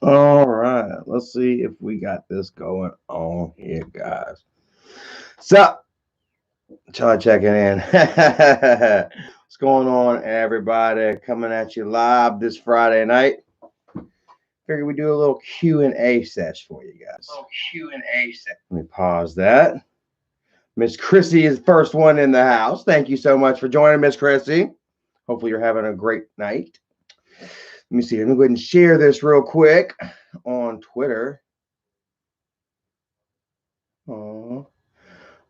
All right, let's see if we got this going on here, guys. So, try checking in. What's going on, everybody? Coming at you live this Friday night. Figure we do a little Q&A sesh for you guys. Let me pause that. Miss Chrissy is the first one in the house. Thank you so much for joining, Miss Chrissy. Hopefully, you're having a great night. Let me see. Let me go ahead and share this real quick on Twitter. Oh,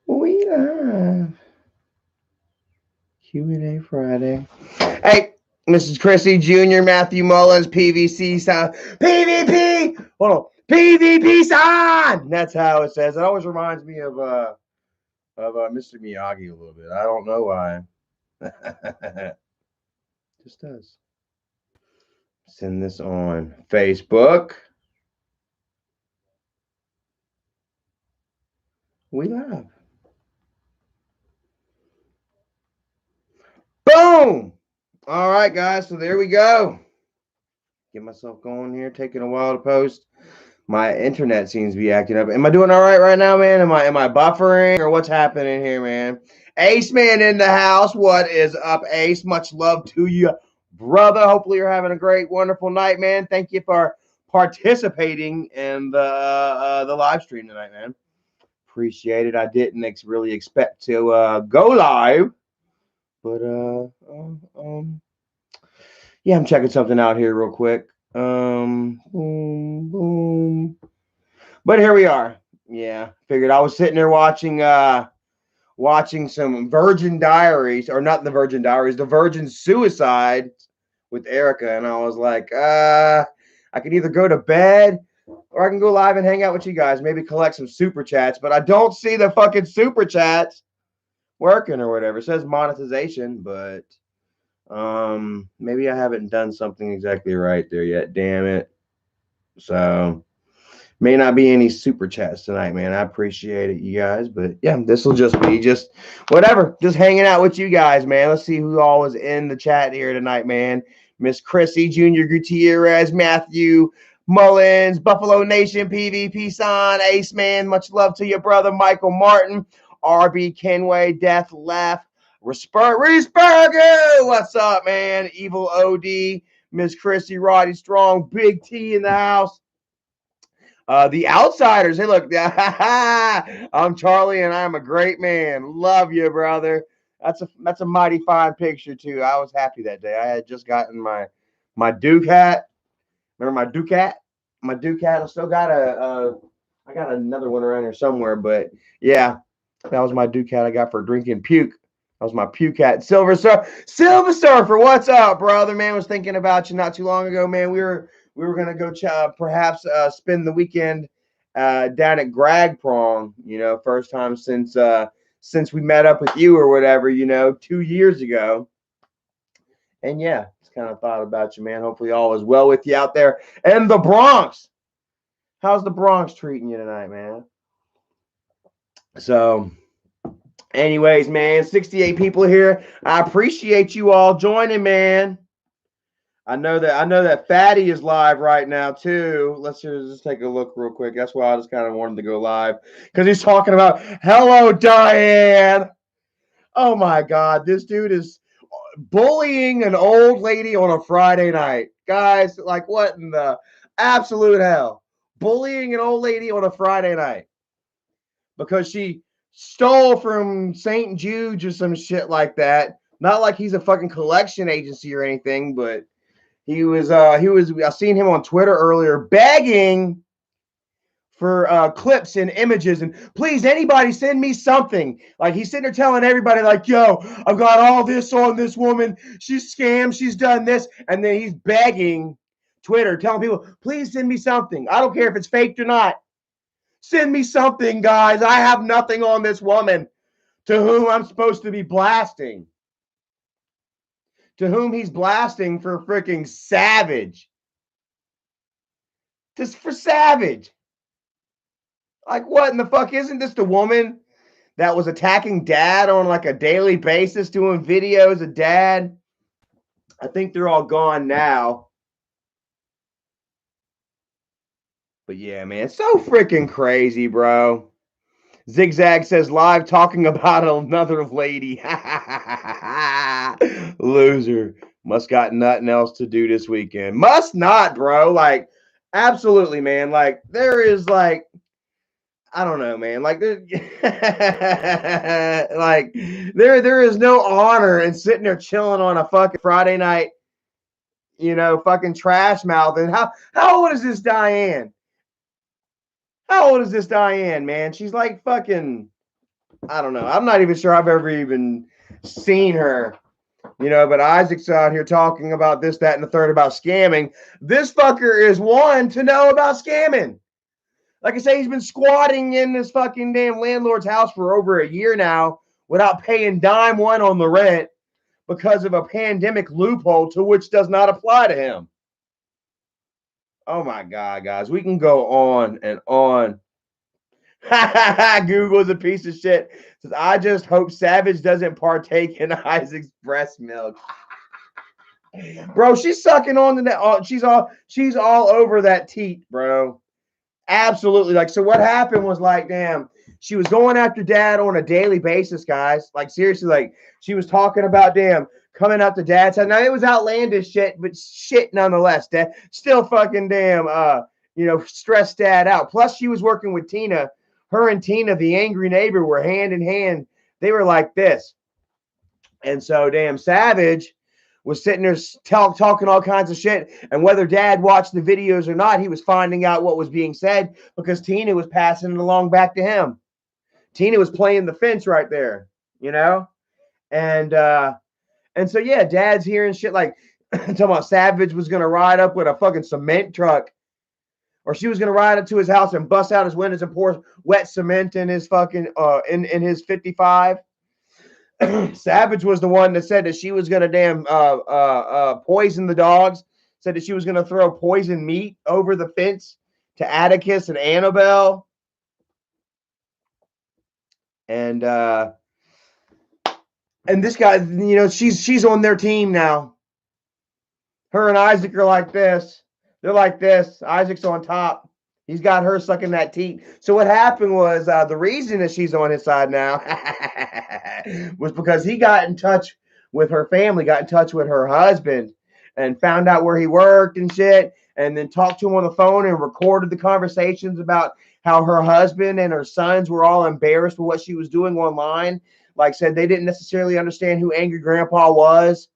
we live. Q&A Friday. Hey, Mrs. Chrissy Jr., Matthew Mullins, PVC sign. PVP! Hold on. PVP sign! That's how it says. It always reminds me of Mr. Miyagi a little bit. I don't know why. Just does. Send this on Facebook. We live. Boom! All right, guys. So there we go. Get myself going here. Taking a while to post. My internet seems to be acting up. Am I doing all right now, man? Am I buffering or what's happening here, man? Ace Man in the house. What is up, Ace? Much love to you, brother. Hopefully you're having a great, wonderful night, man. Thank you for participating in the live stream tonight, man. Appreciate it. I didn't really expect to go live, but yeah, I'm checking something out here real quick. Boom, boom. But here we are. Yeah, figured I was sitting there watching some Virgin Diaries, or not the Virgin Diaries, the Virgin Suicide with Erica, and I was like, I can either go to bed or I can go live and hang out with you guys, maybe collect some super chats, but I don't see the fucking super chats working or whatever. It says monetization, but maybe I haven't done something exactly right there yet. Damn it. So may not be any super chats tonight, man. I appreciate it, you guys. But yeah, this will just be just whatever. Just hanging out with you guys, man. Let's see who all was in the chat here tonight, man. Miss Chrissy, Junior Gutierrez, Matthew Mullins, Buffalo Nation, PvP Son, Ace Man. Much love to your brother, Michael Martin, RB Kenway, Death Left, Reesberger. What's up, man? Evil OD, Miss Chrissy, Roddy Strong, Big T in the house. The Outsiders. Hey, look, I'm Charlie, and I'm a great man. Love you, brother. That's a mighty fine picture too. I was happy that day. I had just gotten my Duke hat. Remember my Duke hat? My Duke hat. I still got I got another one around here somewhere, but yeah, that was my Duke hat I got for drinking puke. That was my puke hat. Silver Surfer, what's up, brother? Man, was thinking about you not too long ago, man. We were gonna go perhaps spend the weekend down at Grag Prong. You know, first time since we met up with you or whatever. You know, 2 years ago. And yeah, just kind of thought about you, man. Hopefully all is well with you out there. And the Bronx. How's the Bronx treating you tonight, man? So, anyways, man, 68 people here. I appreciate you all joining, man. I know that Fatty is live right now too. Let's just take a look real quick. That's why I just kind of wanted to go live because he's talking about hello, Diane. Oh my God, this dude is bullying an old lady on a Friday night, guys. Like what in the absolute hell? Bullying an old lady on a Friday night because she stole from St. Jude's or some shit like that. Not like he's a fucking collection agency or anything, but he was I seen him on Twitter earlier begging for clips and images and please anybody send me something. Like he's sitting there telling everybody like, yo, I've got all this on this woman. She's scammed. She's done this. And then he's begging Twitter, telling people, please send me something. I don't care if it's faked or not. Send me something, guys. I have nothing on this woman to whom I'm supposed to be blasting. To whom he's blasting for freaking Savage. Just for Savage. Like, what in the fuck? Isn't this the woman that was attacking dad on like a daily basis, doing videos of dad? I think they're all gone now. But yeah, man, so freaking crazy, bro. Zigzag says live talking about another lady. Loser. Must got nothing else to do this weekend. Must not, bro. Like, absolutely, man. Like, there is like, I don't know, man. Like, like there is no honor in sitting there chilling on a fucking Friday night, fucking trash mouth. And how old is this Diane? How old is this Diane, man? She's like fucking, I don't know. I'm not even sure I've ever even seen her, but Isaac's out here talking about this, that, and the third about scamming. This fucker is one to know about scamming. Like I say, he's been squatting in this fucking damn landlord's house for over a year now without paying dime one on the rent because of a pandemic loophole to which does not apply to him. Oh my God, guys. We can go on and on. Google's a piece of shit. Says, I just hope Savage doesn't partake in Isaac's breast milk. Bro, she's sucking on the net. She's all over that teat, bro. Absolutely. Like, so what happened was like, damn, she was going after dad on a daily basis, guys. Like, seriously, like, she was talking about, damn, coming up to dad's house. Now, it was outlandish shit, but shit nonetheless. Dad still fucking damn, stressed dad out. Plus, she was working with Tina. Her and Tina, the angry neighbor, were hand in hand. They were like this. And so, damn, Savage was sitting there talking all kinds of shit. And whether dad watched the videos or not, he was finding out what was being said because Tina was passing it along back to him. Tina was playing the fence right there, And so, yeah, dad's hearing shit like talking about Savage was going to ride up with a fucking cement truck, or she was going to ride up to his house and bust out his windows and pour wet cement in his fucking, in his 55. Savage was the one that said that she was gonna damn poison the dogs. Said that she was gonna throw poison meat over the fence to Atticus and Annabelle. And this guy, she's on their team now. Her and Isaac are like this. They're like this. Isaac's on top. He's got her sucking that teat. So what happened was the reason that she's on his side now was because he got in touch with her family, got in touch with her husband, and found out where he worked and shit, and then talked to him on the phone and recorded the conversations about how her husband and her sons were all embarrassed with what she was doing online. Like said, they didn't necessarily understand who Angry Grandpa was,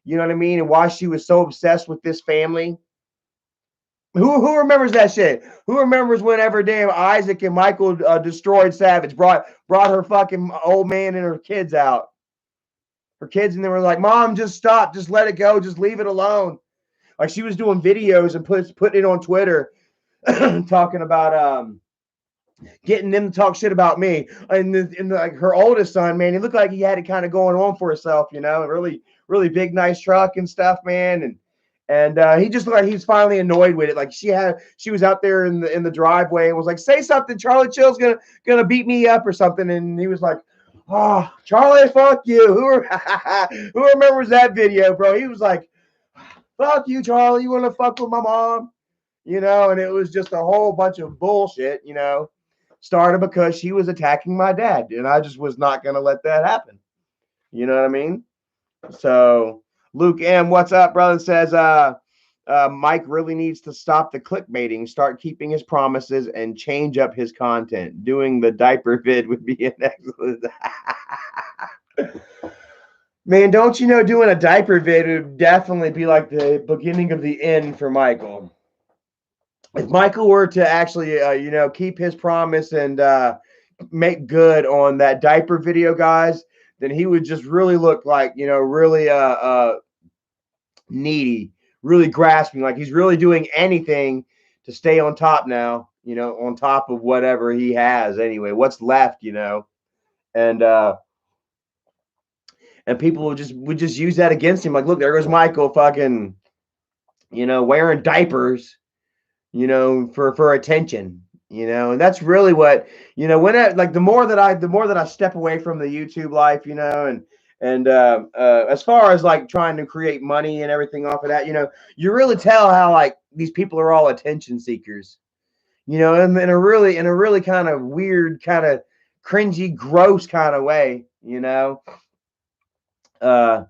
you know what I mean, and why she was so obsessed with this family. Who remembers that shit? Who remembers whenever damn Isaac and Michael destroyed Savage, brought her fucking old man and her kids out? Her kids, and they were like, Mom, just stop. Just let it go. Just leave it alone. Like, she was doing videos and putting it on Twitter talking about getting them to talk shit about me. And like her oldest son, man, he looked like he had it kind of going on for himself, really, really big, nice truck and stuff, man. And he just looked like he's finally annoyed with it. Like she was out there in the driveway and was like, say something, Charlie Chill's gonna beat me up or something. And he was like, oh, Charlie, fuck you. Who remembers that video, bro? He was like, fuck you, Charlie. You want to fuck with my mom? And it was just a whole bunch of bullshit, started because she was attacking my dad. And I just was not going to let that happen. You know what I mean? So Luke M, what's up, brother? Says, Mike really needs to stop the clickbaiting, start keeping his promises, and change up his content. Doing the diaper vid would be an excellent. Man, don't you know, doing a diaper vid would definitely be like the beginning of the end for Michael. If Michael were to actually, keep his promise and make good on that diaper video, guys, then he would just really look like, really needy, really grasping, like he's really doing anything to stay on top now, on top of whatever he has anyway, what's left, and people would just use that against him. Like, look, there goes Michael fucking, wearing diapers, for attention, and that's really what, when the more that I step away from the YouTube life, and as far as like trying to create money and everything off of that, you really tell how like these people are all attention seekers. you know, in a really kind of weird, kind of cringy, gross kind of way, you know. Uh,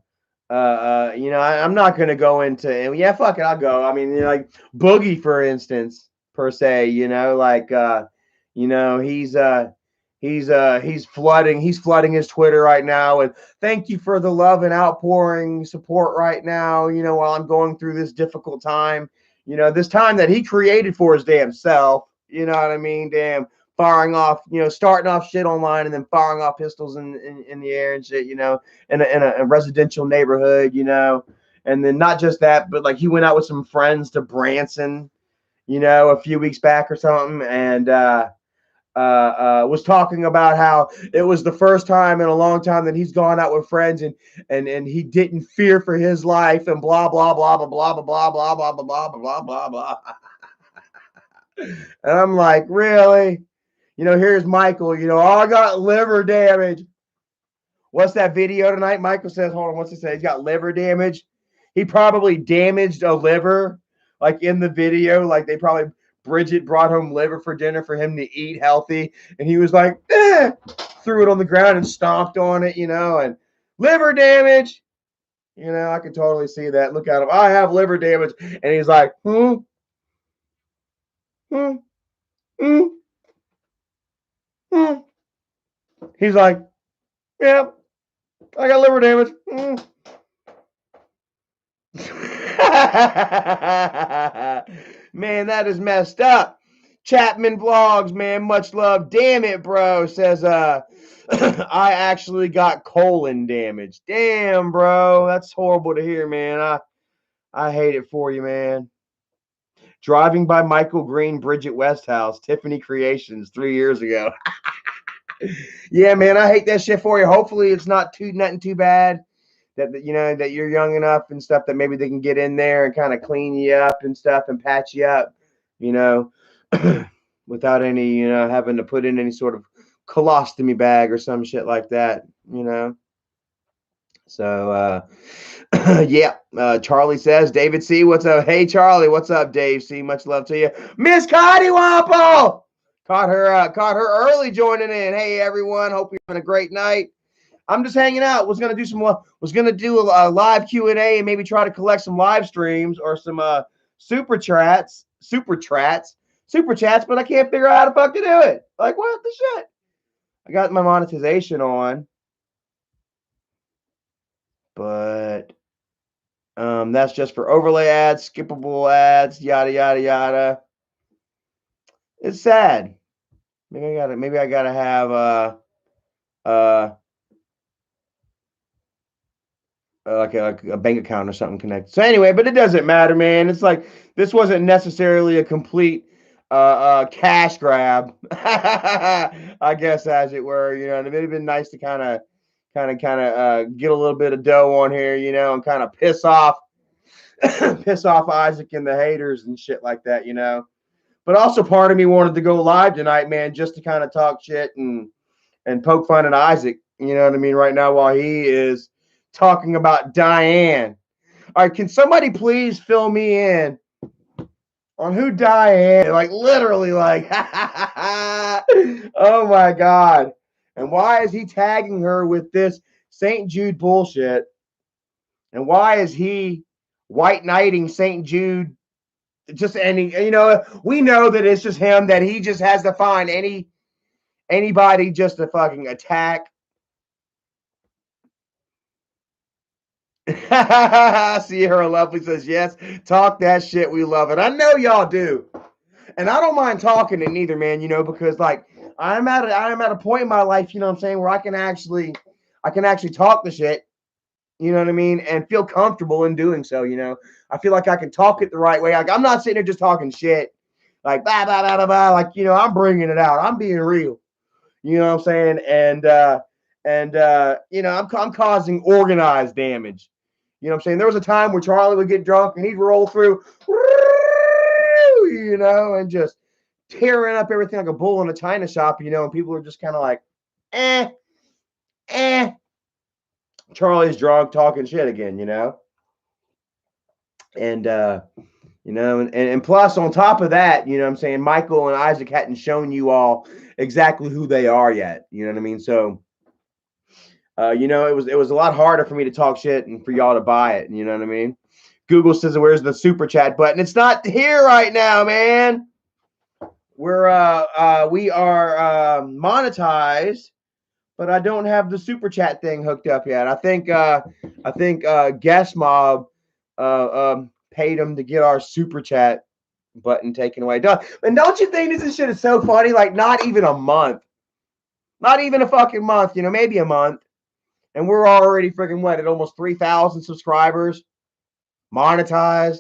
you know, I'm not gonna go into, and yeah, fuck it, I'll go. I mean, you know, like Boogie, for instance, per se, you know, like you know, he's flooding his Twitter right now, and thank you for the love and outpouring support right now, you know, while I'm going through this difficult time, you know, this time that he created for his damn self, you know what I mean? Damn, firing off, you know, starting off shit online and then firing off pistols in the air and shit, you know, in a residential neighborhood, you know. And then not just that, but like he went out with some friends to Branson, you know, a few weeks back or something, and was talking about how it was the first time in a long time that he's gone out with friends, and he didn't fear for his life, and blah blah blah blah blah blah blah blah blah blah blah blah blah. And I'm like, really? You know, here's Michael. You know, oh, I got liver damage. What's that video tonight? Michael says, hold on, what's he say? He's got liver damage. He probably damaged a liver, like in the video. Like they probably, Bridget brought home liver for dinner for him to eat healthy. And he was like, threw it on the ground and stomped on it, you know, and liver damage. You know, I can totally see that. Look at him. I have liver damage. And he's like, hmm, hmm, hmm, hmm. He's like, yeah, I got liver damage. Mm. Man, that is messed up. Chapman Vlogs, man, much love. Damn it, bro. Says I actually got colon damage. Damn, bro. That's horrible to hear, man. I hate it for you, man. Driving by Michael Green, Bridget Westhouse, Tiffany Creations 3 years ago. Yeah, man, I hate that shit for you. Hopefully it's nothing too bad. That you know that you're young enough and stuff that maybe they can get in there and kind of clean you up and stuff and patch you up, you know, without any, you know, having to put in any sort of colostomy bag or some shit like that, you know. So yeah, Charlie says, David C, what's up? Hey Charlie, what's up, Dave C? Much love to you. Miss Cotty Wapple! Caught her early joining in. Hey everyone, hope you're having a great night. I'm just hanging out. Was gonna do a live Q&A and maybe try to collect some live streams or some super chats, but I can't figure out how to fuck to do it. Like what the shit? I got my monetization on, but that's just for overlay ads, skippable ads, yada yada yada. It's sad. Maybe I gotta have like a bank account or something connected. So anyway, but it doesn't matter, man. It's like this wasn't necessarily a complete cash grab, I guess, as it were. You know, and it would have been nice to kind of get a little bit of dough on here, you know, and kind of piss off Isaac and the haters and shit like that, you know. But also part of me wanted to go live tonight, man, just to kind of talk shit and poke fun at Isaac. You know what I mean? Right now, while he is talking about Diane. All right, can somebody please fill me in on who Diane? Like literally, like, oh my god! And why is he tagging her with this St. Jude bullshit? And why is he white knighting St. Jude? Just any, you know, we know that it's just him. That he just has to find anybody just to fucking attack. Sierra Lovely says, yes, talk that shit. We love it. I know y'all do. And I don't mind talking it neither, man, you know, because like I'm at a point in my life, you know what I'm saying, where I can actually talk the shit, you know what I mean, and feel comfortable in doing so, you know. I feel like I can talk it the right way. Like I'm not sitting there just talking shit, like blah blah blah blah blah. Like, you know, I'm bringing it out. I'm being real. You know what I'm saying? And you know, I'm causing organized damage. You know what I'm saying? There was a time where Charlie would get drunk and he'd roll through, you know, and just tearing up everything like a bull in a china shop, you know, and people are just kind of like, eh, eh. Charlie's drunk talking shit again, you know? And You know, and plus on top of that, you know what I'm saying, Michael and Isaac hadn't shown you all exactly who they are yet. You know what I mean? So you know, it was a lot harder for me to talk shit and for y'all to buy it. You know what I mean? Google says, "Where's the super chat button?" It's not here right now, man. We are monetized, but I don't have the super chat thing hooked up yet. I think Guest Mob paid him to get our super chat button taken away. And don't you think this shit is so funny? Like, not even a month, not even a fucking month. You know, maybe a month, and we're already freaking what at almost 3,000 subscribers, monetized.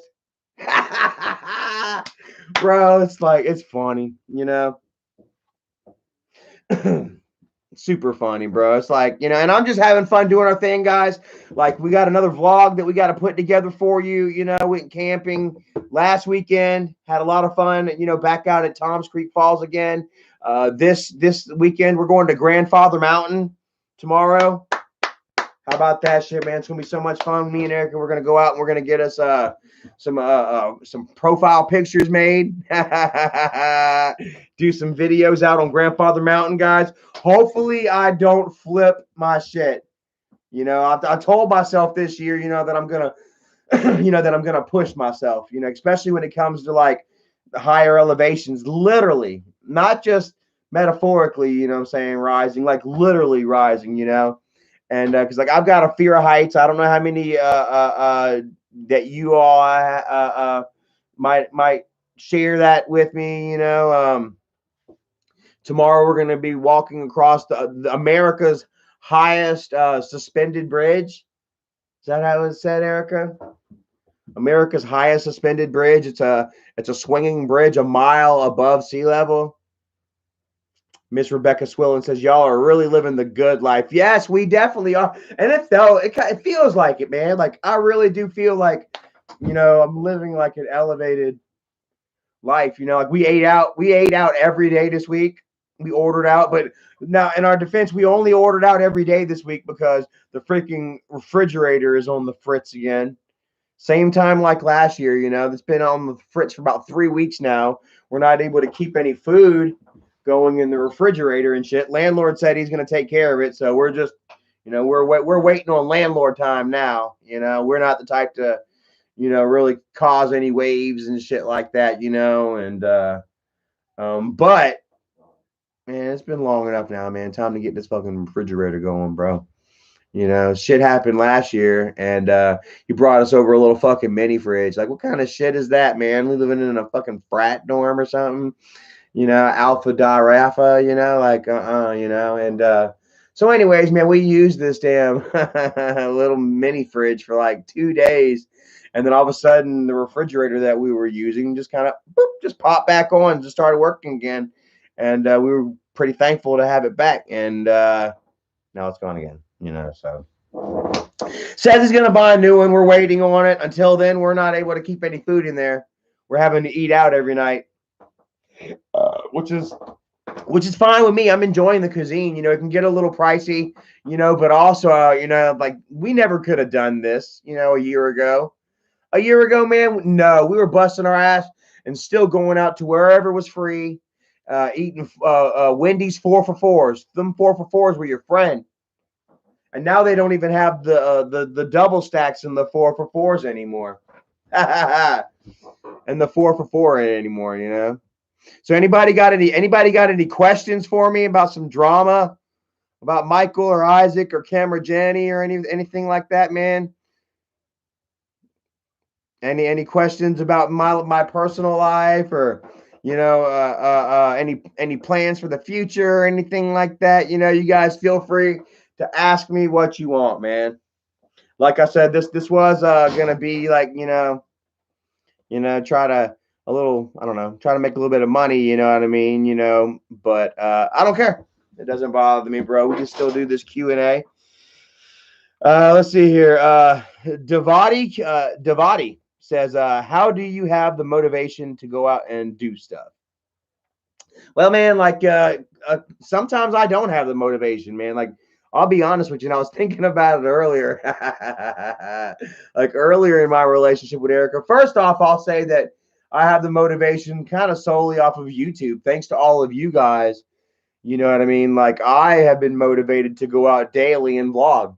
Bro, it's like, it's funny, you know. Super funny, bro. It's like, you know, and I'm just having fun doing our thing, guys. Like, we got another vlog that we got to put together for you. You know, went camping last weekend, had a lot of fun, you know, back out at Tom's Creek Falls again. This weekend we're going to Grandfather Mountain tomorrow. How about that shit, man? It's gonna be so much fun. Me and Erica, we're gonna go out and we're gonna get us some profile pictures made. Do some videos out on Grandfather Mountain, guys. Hopefully, I don't flip my shit. You know, I told myself this year, you know, that I'm gonna, you know, that I'm gonna push myself. You know, especially when it comes to like the higher elevations, literally, not just metaphorically. You know what I'm saying? Rising, like literally rising. You know. And because like I've got a fear of heights. I don't know how many that you all might share that with me. You know, tomorrow we're going to be walking across the America's highest suspended bridge. Is that how it's said, Erica? America's highest suspended bridge. It's a swinging bridge a mile above sea level. Miss Rebecca Swillen says, "Y'all are really living the good life." Yes, we definitely are. And it feels like it, man. Like, I really do feel like, you know, I'm living like an elevated life. You know, like we ate out every day this week. We ordered out, but now in our defense, we only ordered out every day this week because the freaking refrigerator is on the fritz again. Same time like last year, you know, it's been on the fritz for about 3 weeks now. We're not able to keep any food going in the refrigerator and shit. Landlord said he's going to take care of it, so we're just, you know, we're waiting on landlord time now. You know, we're not the type to, you know, really cause any waves and shit like that. You know, and but man, it's been long enough now, man. Time to get this fucking refrigerator going, bro. You know, shit happened last year, and he brought us over a little fucking mini fridge. Like, what kind of shit is that, man? We living in a fucking frat dorm or something? You know, Alpha Da Rafa, you know, like, you know, and so anyways, man, we used this damn little mini fridge for like 2 days, and then all of a sudden the refrigerator that we were using just kind of just popped back on, just started working again, and we were pretty thankful to have it back, and now it's gone again, you know, so. Says he's gonna buy a new one. We're waiting on it. Until then, we're not able to keep any food in there. We're having to eat out every night. Which is fine with me. I'm enjoying the cuisine. You know, it can get a little pricey, you know, but also, you know, like we never could have done this, you know, a year ago. A year ago, man, no, we were busting our ass and still going out to wherever was free, eating Wendy's 4 for $4s. Them 4 for $4s were your friend. And now they don't even have the double stacks in the 4 for $4s anymore. And the 4 for $4 anymore, you know. So anybody got any questions for me about some drama, about Michael or Isaac or Kim or Jenny or anything like that, man? Any questions about my personal life, or you know, any plans for the future or anything like that? You know, you guys feel free to ask me what you want, man. Like I said, this was gonna be like, you know, try to a little, I don't know, try to make a little bit of money, you know what I mean, you know, but I don't care. It doesn't bother me, bro. We can still do this Q&A. Let's see here. Devati says, how do you have the motivation to go out and do stuff? Well, man, like sometimes I don't have the motivation, man. Like I'll be honest with you, and I was thinking about it earlier. Like earlier in my relationship with Erica. First off, I'll say that I have the motivation kind of solely off of YouTube. Thanks to all of you guys. You know what I mean? Like I have been motivated to go out daily and vlog.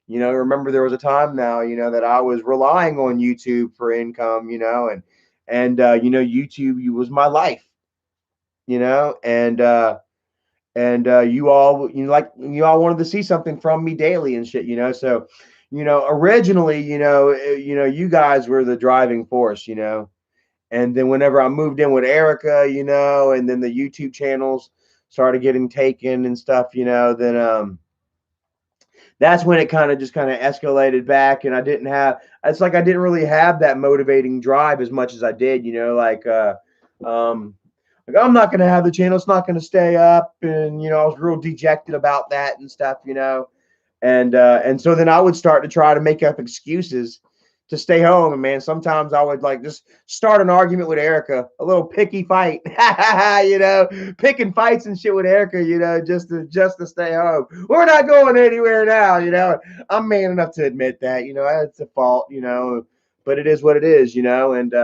Remember there was a time now, that I was relying on YouTube for income, and YouTube was my life, and you all wanted to see something from me daily and shit, so originally, you guys were the driving force, and then whenever I moved in with Erica, and then the YouTube channels started getting taken and stuff, then that's when it kind of escalated back, and it's like I didn't really have that motivating drive as much as I did, um like I'm not gonna have the channel, it's not gonna stay up, and I was real dejected about that and stuff, and so then I would start to try to make up excuses to stay home. And man, sometimes I would like just start an argument with Erica, a little picky fight, picking fights and shit with Erica, just to stay home. We're not going anywhere now, I'm man enough to admit that, it's a fault, but it is what it is, and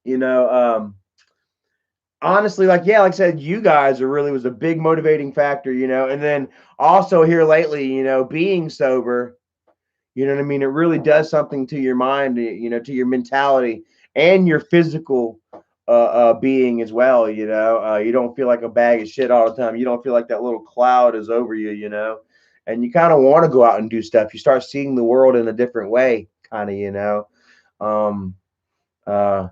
you know, honestly, like yeah, like I said, you guys are really was a big motivating factor, and then also here lately, being sober, you know what I mean? It really does something to your mind, to your mentality and your physical being as well. You don't feel like a bag of shit all the time. You don't feel like that little cloud is over you, and you kind of want to go out and do stuff. You start seeing the world in a different way, kind of, Um, uh,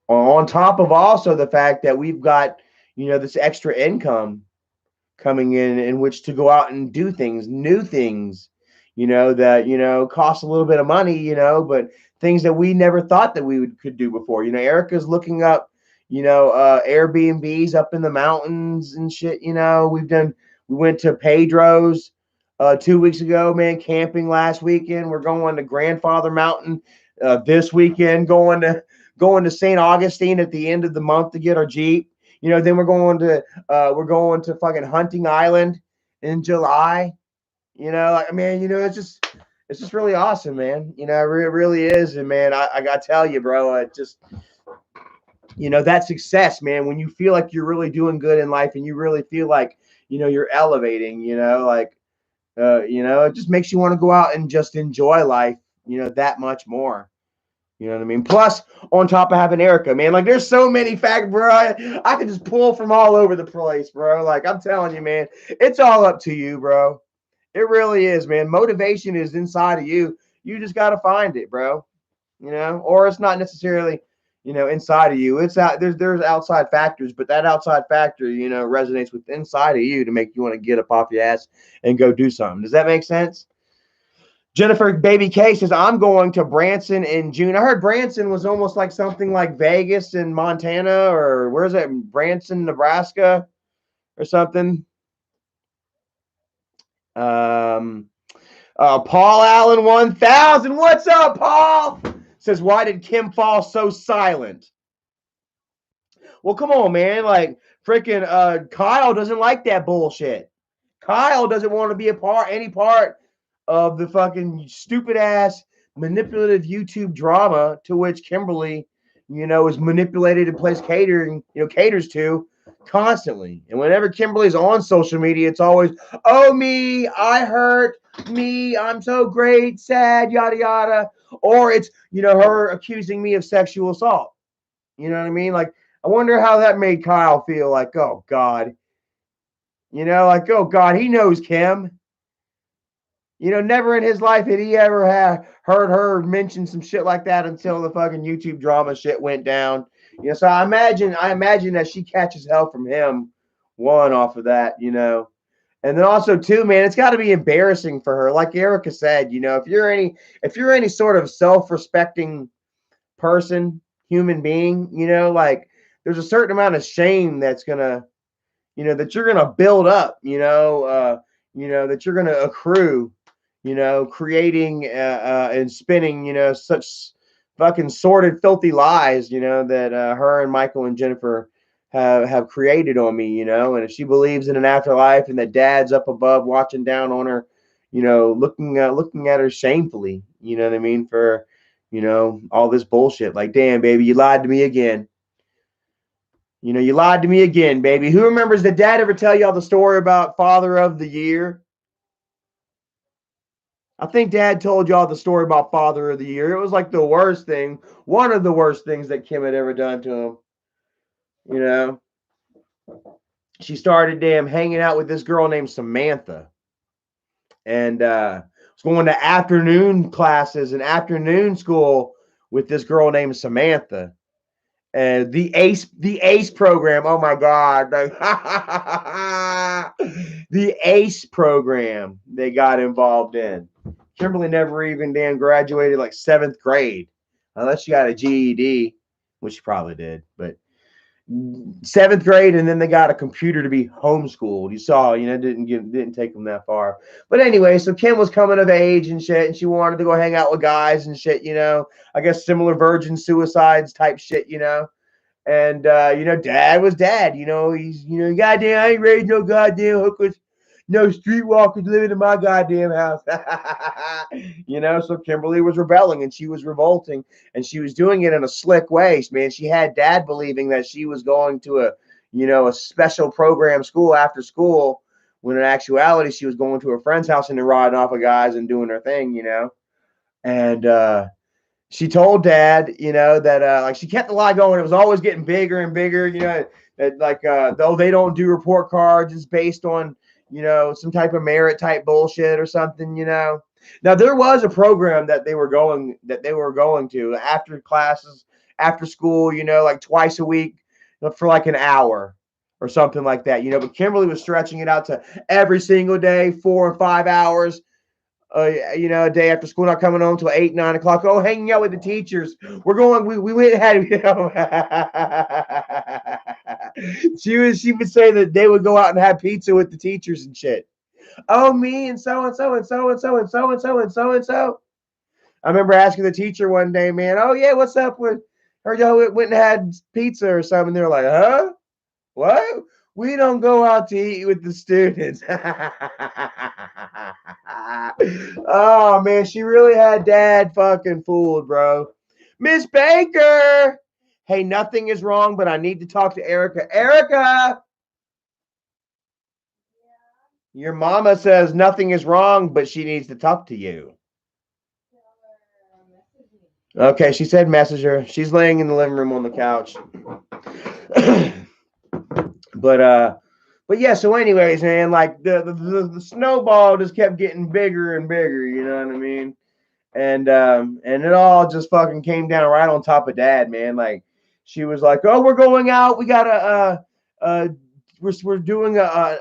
on top of also the fact that we've got, this extra income coming in which to go out and do things, new things, that, cost a little bit of money, but things that we never thought that could do before. Erica's looking up, Airbnbs up in the mountains and shit. We went to Pedro's 2 weeks ago, man, camping last weekend. We're going to Grandfather Mountain this weekend, going to St. Augustine at the end of the month to get our Jeep. Then we're going to fucking Hunting Island in July. Like man, it's just really awesome, man. It really is, and man, I gotta tell you, bro, it just that success, man. When you feel like you're really doing good in life, and you really feel like you're elevating, it just makes you want to go out and just enjoy life, that much more. You know what I mean? Plus, on top of having Erica, man, like there's so many facts, bro. I can just pull from all over the place, bro. Like I'm telling you, man, it's all up to you, bro. It really is, man. Motivation is inside of you. You just got to find it, bro. Or it's not necessarily, inside of you. It's out there's outside factors, but that outside factor, resonates with inside of you to make you want to get up off your ass and go do something. Does that make sense? Jennifer Baby K says, I'm going to Branson in June. I heard Branson was almost like something like Vegas in Montana, or where's it? Branson, Nebraska or something. Paul Allen 1000. What's up, Paul? Says, why did Kim fall so silent? Well, come on, man. Like, freaking Kyle doesn't like that bullshit. Kyle doesn't want to be any part of the fucking stupid ass manipulative YouTube drama to which Kimberly, is manipulated and caters to constantly. And whenever Kimberly's on social media, it's always, oh, me, I hurt, me, I'm so great, sad, yada, yada. Or it's, her accusing me of sexual assault. You know what I mean? Like, I wonder how that made Kyle feel. Like, oh, God. Like, oh, God, he knows Kim. Never in his life had he ever heard her mention some shit like that until the fucking YouTube drama shit went down. So I imagine that she catches hell from him, one off of that, and then also too, man, it's got to be embarrassing for her. Like Erica said, if you're any sort of self-respecting person, human being, like there's a certain amount of shame that's gonna, that you're gonna build up, that you're gonna accrue, creating and spinning, such fucking sordid, filthy lies, that her and Michael and Jennifer have created on me, you know. And if she believes in an afterlife and that dad's up above watching down on her, you know, looking at her shamefully, you know what I mean, for, you know, all this bullshit. Like, damn, baby, you lied to me again. You know, you lied to me again, baby. Who remembers, did dad ever tell y'all the story about Father of the Year? I think dad told y'all the story about Father of the Year. It was like the worst thing, one of the worst things that Kim had ever done to him. You know, she started damn hanging out with this girl named Samantha, and was going to afternoon classes and afternoon school with this girl named Samantha. And the ACE program. Oh my God. The ACE program they got involved in. Kimberly never even damn graduated like 7th grade, unless she got a GED, which she probably did. But 7th grade, and then they got a computer to be homeschooled. You saw, you know, didn't take them that far. But anyway, so Kim was coming of age and shit, and she wanted to go hang out with guys and shit. You know, I guess similar virgin suicides type shit. You know. And you know, dad was dad. You know, he's, you know, goddamn, I ain't raised no goddamn hookers, no streetwalkers living in my goddamn house. You know, so Kimberly was rebelling and she was revolting, and she was doing it in a slick way. Man, she had dad believing that she was going to a, you know, a special program school after school, when in actuality she was going to her friend's house and then riding off of guys and doing her thing. You know, and she told dad, you know, that like she kept the lie going. It was always getting bigger and bigger, you know, that like though they don't do report cards, it's based on, you know, some type of merit type bullshit or something, you know. Now there was a program that they were going to after classes, after school, you know, like twice a week for like an hour or something like that, you know. But Kimberly was stretching it out to every single day, 4 and 5 hours, you know, a day after school, not coming home till 8, 9 o'clock. Oh, hanging out with the teachers. We're going. We went and had, you know. She would say that they would go out and have pizza with the teachers and shit. Oh, me and so and so and so and so and so and so and so and so. I remember asking the teacher one day, man. Oh yeah, what's up with her? Y'all went and had pizza or something. They're like, huh? What? We don't go out to eat with the students. Oh man, she really had dad fucking fooled, bro. Miss Baker. Hey, nothing is wrong, but I need to talk to Erica. Erica, your mama says nothing is wrong, but she needs to talk to you. Okay, she said message her. She's laying in the living room on the couch. But but yeah, so anyways, man, like the snowball just kept getting bigger and bigger, you know what I mean? And it all just fucking came down right on top of dad, man. Like she was like, "Oh, we're going out. We got we're doing an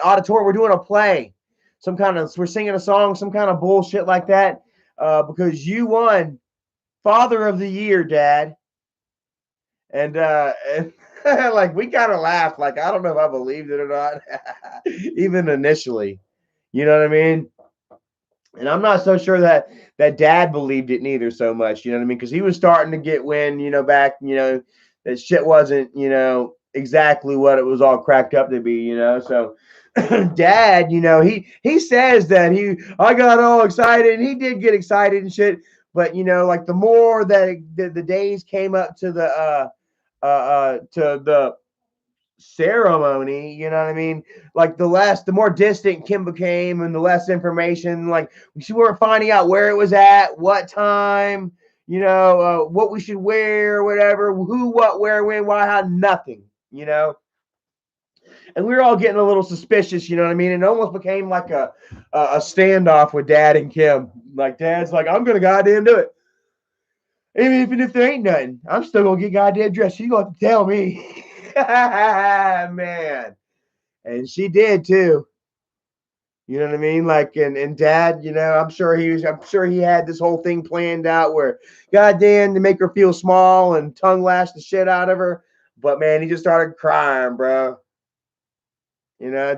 auditorium. We're doing a play, some kind of. We're singing a song, some kind of bullshit like that, because you won Father of the Year, Dad." And like we kind of laughed. Like I don't know if I believed it or not, even initially. You know what I mean? And I'm not so sure that dad believed it neither so much, you know what I mean? Because he was starting to get wind, you know, back, you know, that shit wasn't, you know, exactly what it was all cracked up to be, you know. So dad, you know, he says that I got all excited, and he did get excited and shit. But you know, like the more that the days came up to the ceremony, you know what I mean? Like the more distant Kim became, and the less information, like we weren't finding out where it was at, what time, you know, what we should wear, whatever, who, what, where, when, why, how, nothing, you know. And we were all getting a little suspicious, you know what I mean? And it almost became like a standoff with dad and Kim. Like dad's like, I'm gonna goddamn do it. Even if there ain't nothing, I'm still gonna get goddamn dressed. You gonna have to tell me. Man. And she did too. You know what I mean? Like, and dad, you know, I'm sure he had this whole thing planned out where, goddamn, to make her feel small and tongue lash the shit out of her. But man, he just started crying, bro. You know,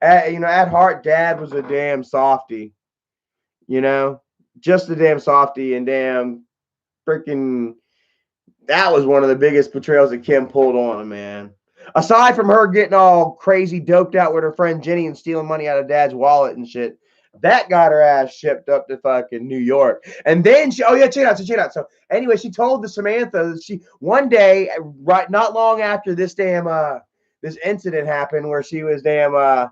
at heart, dad was a damn softy. You know, just a damn softy, and damn freaking. That was one of the biggest betrayals that Kim pulled on him, man. Aside from her getting all crazy doped out with her friend Jenny and stealing money out of Dad's wallet and shit, that got her ass shipped up to fucking New York. And then she, oh yeah, check it out. So anyway, she told the Samantha that she one day, right, not long after this this incident happened where she was uh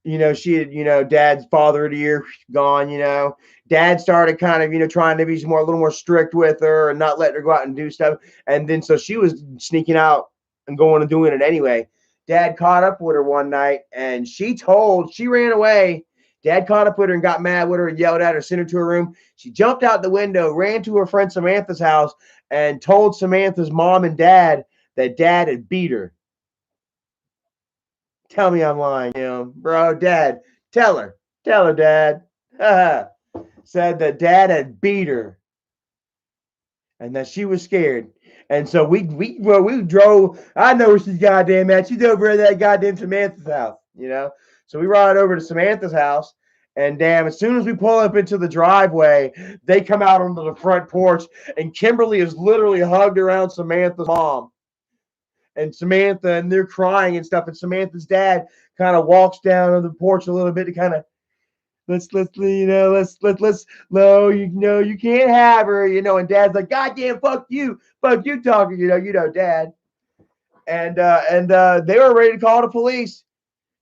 she had, Dad's father of the year gone, Dad started kind of, trying to be a little more strict with her and not letting her go out and do stuff. And then so she was sneaking out and going and doing it anyway. Dad caught up with her one night and she ran away. Dad caught up with her and got mad with her and yelled at her, sent her to her room. She jumped out the window, ran to her friend Samantha's house, and told Samantha's mom and dad that Dad had beat her. Tell me I'm lying, bro. Dad, tell her, Dad. Said that Dad had beat her, and that she was scared. And so we drove. I know where she's goddamn at. She's over at that goddamn Samantha's house, So we ride over to Samantha's house, and damn, as soon as we pull up into the driveway, they come out onto the front porch, and Kimberly is literally hugged around Samantha's mom. And Samantha, and they're crying and stuff. And Samantha's dad kind of walks down on the porch a little bit to kind of no, you can't have her, and Dad's like, goddamn, fuck you talking, Dad. And they were ready to call the police.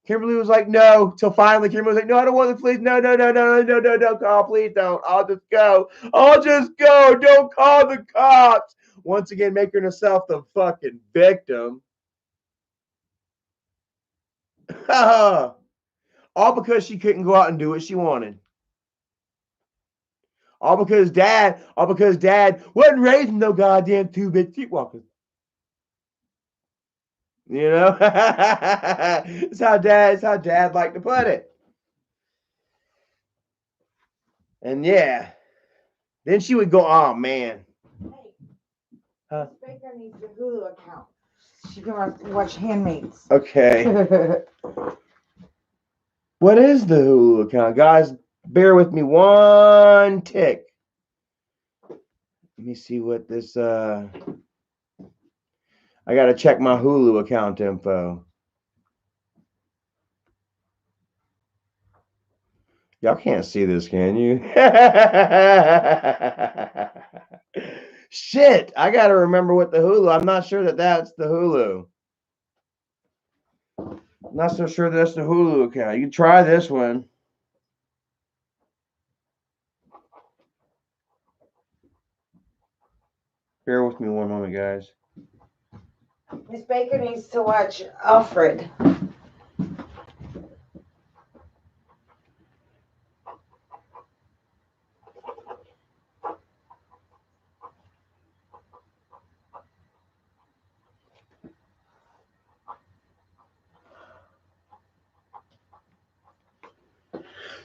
Kimberly was like, no, till finally Kimberly was like, no, I don't want the police. No, don't call, please don't. I'll just go. Don't call the cops. Once again, making herself the fucking victim. All because she couldn't go out and do what she wanted. All because Dad wasn't raising no goddamn 2-bit streetwalkers. It's how Dad liked to put it. And yeah, then she would go, oh man. Hey, Baker needs your Hulu account. She can watch Handmaids. Okay. What is the Hulu account? Guys, bear with me one tick. Let me see what this I gotta check my Hulu account info. Y'all can't see this, can you? Shit, I gotta remember what the Hulu. I'm not sure that's the Hulu. I'm not so sure that's the Hulu account. You can try this one. Bear with me one moment, guys. Miss Baker needs to watch Alfred.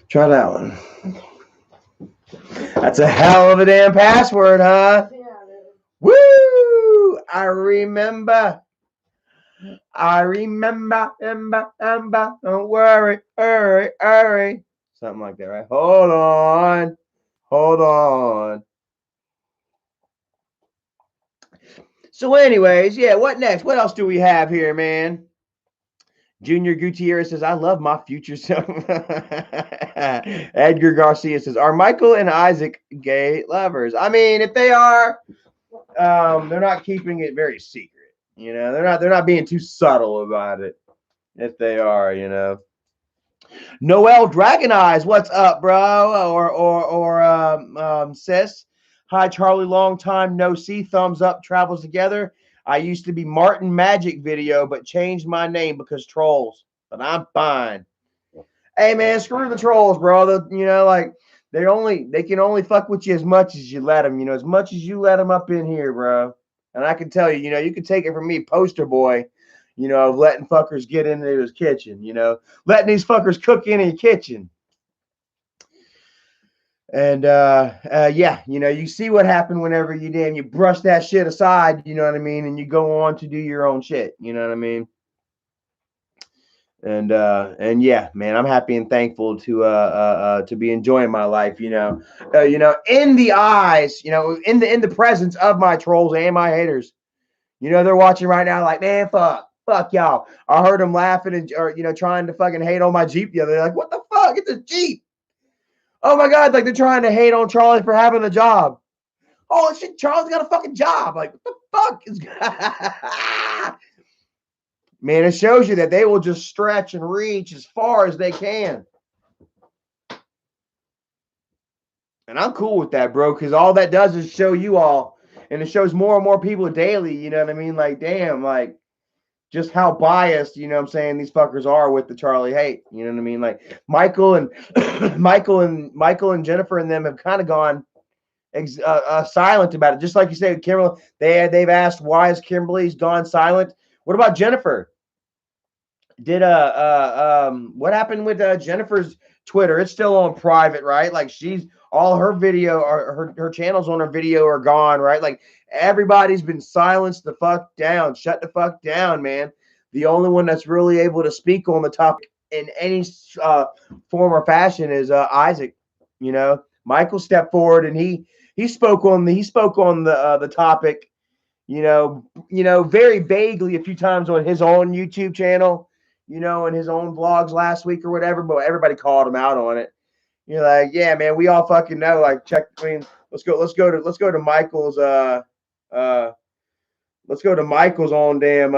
Try that one. That's a hell of a damn password, huh? Yeah. Woo! I remember. Don't worry, hurry. Something like that, right? Hold on. So anyways, yeah, what next? What else do we have here, man? Junior Gutierrez says, I love my future self. Edgar Garcia says, are Michael and Isaac gay lovers? I mean, if they are, they're not keeping it very secret. They're not being too subtle about it. If they are, Noel Dragon Eyes, what's up, bro? Or sis. Hi, Charlie. Long time no see. Thumbs up. Travels together. I used to be Martin Magic Video, but changed my name because trolls. But I'm fine. Hey, man, screw the trolls, bro. They can only fuck with you as much as you let them. As much as you let them up in here, bro. And I can tell you, you can take it from me, poster boy. Of letting fuckers get into his kitchen. Letting these fuckers cook in your kitchen. And yeah, you see what happened whenever you brush that shit aside, you know what I mean, and you go on to do your own shit, you know what I mean. And yeah, man, I'm happy and thankful to be enjoying my life, in the eyes, in the presence of my trolls and my haters, You know, they're watching right now like, man, fuck y'all. I heard them laughing and, or, you know, trying to fucking hate on my Jeep the other day. Like, what the fuck? It's a Jeep. Oh my God. Like, they're trying to hate on Charlie for having a job. Oh shit, Charlie's got a fucking job. Like, what the fuck is man, it shows you that they will just stretch and reach as far as they can. And I'm cool with that, bro, because all that does is show you all, and it shows more and more people daily, you know what I mean? Like, damn, like, just how biased, you know what I'm saying, these fuckers are with the Charlie hate, you know what I mean? Like, Michael and Michael and Jennifer and them have kind of gone silent about it. Just like you said, Kimberly, they've asked, why is Kimberly's gone silent? What about Jennifer? Did what happened with Jennifer's Twitter? It's still on private, right? Like, she's all her video or her channels on her video are gone, right? Like, everybody's been silenced the fuck down, shut the fuck down, man. The only one that's really able to speak on the topic in any form or fashion is Isaac. You know, Michael stepped forward and he spoke on the topic. Very vaguely a few times on his own YouTube channel, and his own vlogs last week or whatever, but everybody called him out on it. You're like, yeah, man, we all fucking know. Like, check. I mean, let's go to Michael's. Let's go to Michael's own damn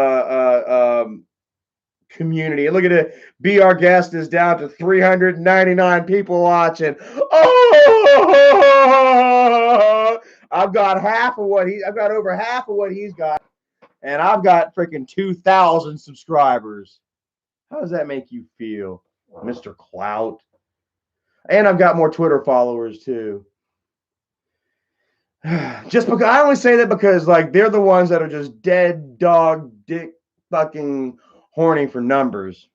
community. And look at it. Be Our Guest is down to 399 people watching. Oh, I've got over half of what he's got, and I've got freaking 2,000 subscribers. How does that make you feel, Mr. Clout? And I've got more Twitter followers too. Just because I only say that because like they're the ones that are just dead dog dick fucking horny for numbers.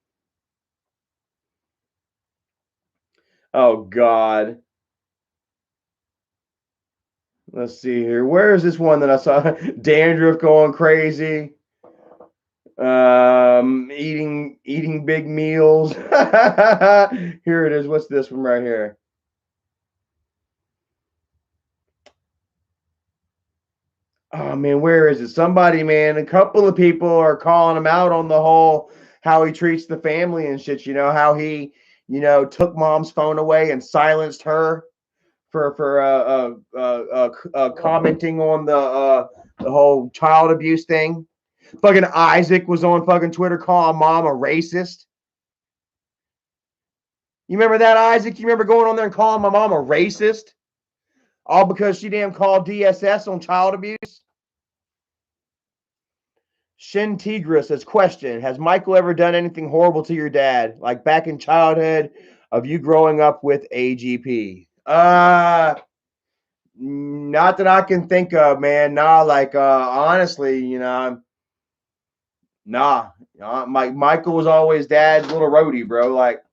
Oh God. Let's see here. Where is this one that I saw? Dandruff going crazy. Eating big meals. Here it is. What's this one right here? Oh man, where is it? Somebody, man, a couple of people are calling him out on the whole how he treats the family and shit. How he, took mom's phone away and silenced her for commenting on the whole child abuse thing. Fucking Isaac was on fucking Twitter calling mom a racist. You remember that, Isaac? You remember going on there and calling my mom a racist? All because she damn called DSS on child abuse? Shin Tigris says, question, has Michael ever done anything horrible to your dad? Like back in childhood of you growing up with AGP? Not that I can think of, man. Nah, like honestly, nah. Michael was always dad's little roadie, bro. Like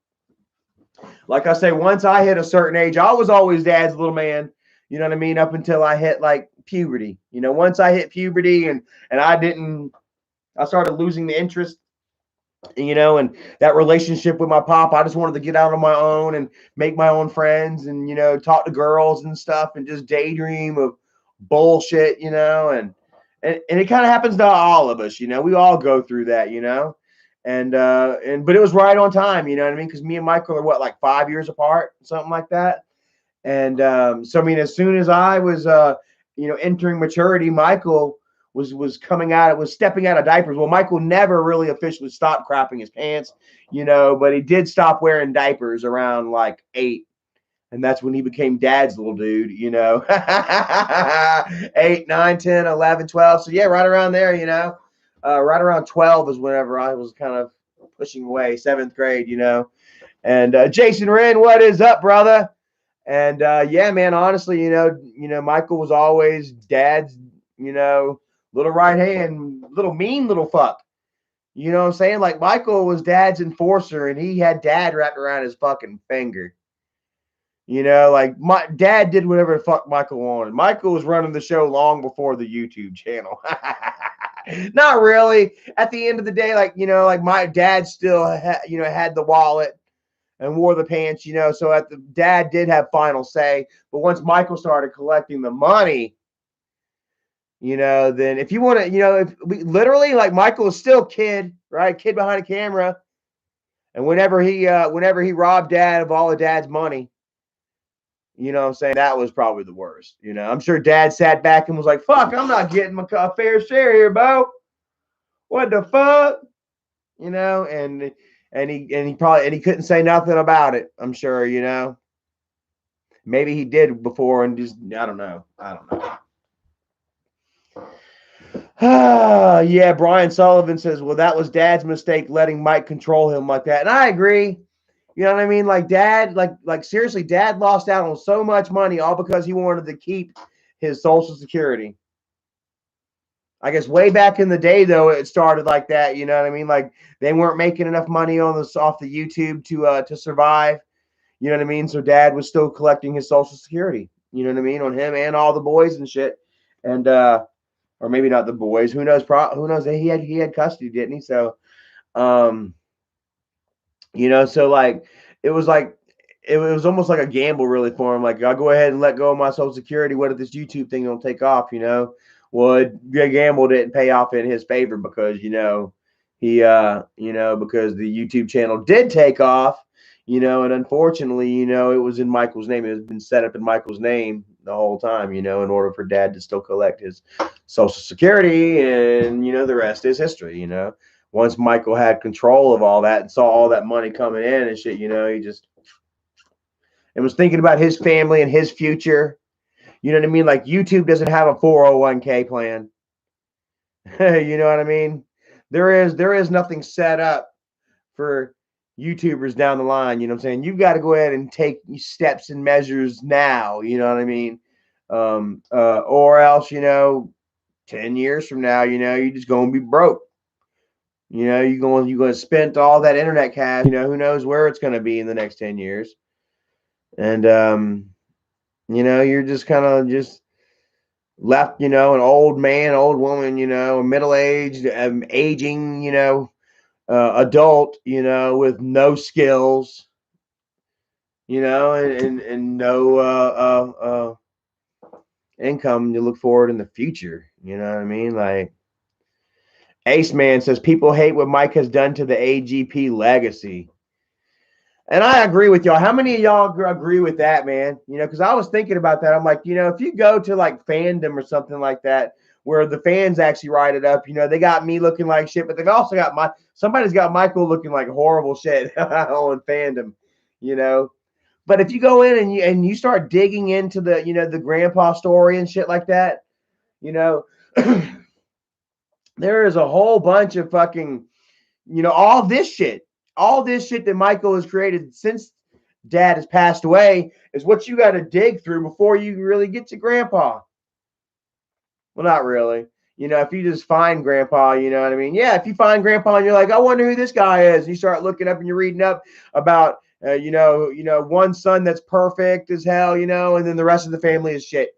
I say, once I hit a certain age, I was always dad's little man. You know what I mean? Up until I hit like puberty. Once I hit puberty and I started losing the interest, and that relationship with my pop. I just wanted to get out on my own and make my own friends and, talk to girls and stuff and just daydream of bullshit, and it kind of happens to all of us, we all go through that, but it was right on time, you know what I mean? Because me and Michael are like 5 years apart, something like that. And so, I mean, as soon as I was, entering maturity, Michael was coming out, was stepping out of diapers. Well, Michael never really officially stopped crapping his pants, but he did stop wearing diapers around like 8. And that's when he became dad's little dude, 8, 9, 10, 11, 12. So yeah, right around there, right around 12 is whenever I was kind of pushing away, 7th grade, And Jason Wren, what is up, brother? And yeah, man, honestly, Michael was always dad's, little right hand, little mean little fuck. You know what I'm saying? Like Michael was dad's enforcer and he had dad wrapped around his fucking finger. Like my dad did whatever the fuck Michael wanted. Michael was running the show long before the YouTube channel. Not really. At the end of the day, like my dad still had the wallet and wore the pants, so dad did have final say. But once Michael started collecting the money, then if you want to, if we literally like Michael is still kid, right? Kid behind a camera. And whenever he robbed dad of all of dad's money, what I'm saying, that was probably the worst. I'm sure dad sat back and was like, fuck, I'm not getting my fair share here, Bo. What the fuck? And he couldn't say nothing about it, I'm sure. Maybe he did before and just I don't know. Yeah, Brian Sullivan says, well, that was dad's mistake letting Mike control him like that. And I agree. You know what I mean? Like dad, like seriously, dad lost out on so much money all because he wanted to keep his Social Security. I guess way back in the day, though, it started like that. You know what I mean? Like they weren't making enough money off the YouTube to survive. You know what I mean? So dad was still collecting his Social Security. You know what I mean? On him and all the boys and shit. And or maybe not the boys. Who knows? Who knows? He had custody, didn't he? So, so like it was almost like a gamble, really, for him. Like I'll go ahead and let go of my Social Security. What if this YouTube thing don't take off? Well, the gamble didn't pay off in his favor because he because the YouTube channel did take off. And unfortunately, it was in Michael's name. It has been set up in Michael's name the whole time, in order for dad to still collect his Social Security. And, the rest is history, Once Michael had control of all that and saw all that money coming in and shit, he just and was thinking about his family and his future. You know what I mean? Like YouTube doesn't have a 401k plan. You know what I mean? There is nothing set up for YouTubers down the line. You know what I'm saying? You've got to go ahead and take steps and measures now. You know what I mean? Or else, 10 years from now, you're just going to be broke. You're going to spend all that internet cash. Who knows where it's going to be in the next 10 years. And, you're just kind of just left, an old man, old woman, a middle-aged, aging, adult, with no skills, and no income to look forward in the future. You know what I mean? Like Ace Man says, people hate what Mike has done to the AGP legacy. And I agree with y'all. How many of y'all agree with that, man? Because I was thinking about that. I'm like, if you go to like fandom or something like that, where the fans actually write it up, they got me looking like shit, but they've also got somebody's got Michael looking like horrible shit on fandom, But if you go in and you start digging into the, the grandpa story and shit like that, there is a whole bunch of fucking, all this shit that Michael has created since dad has passed away is what you got to dig through before you really get to grandpa. Well, not really. If you just find grandpa, you know what I mean? Yeah, if you find grandpa and you're like, I wonder who this guy is, and you start looking up and you're reading up about, one son that's perfect as hell, and then the rest of the family is shit,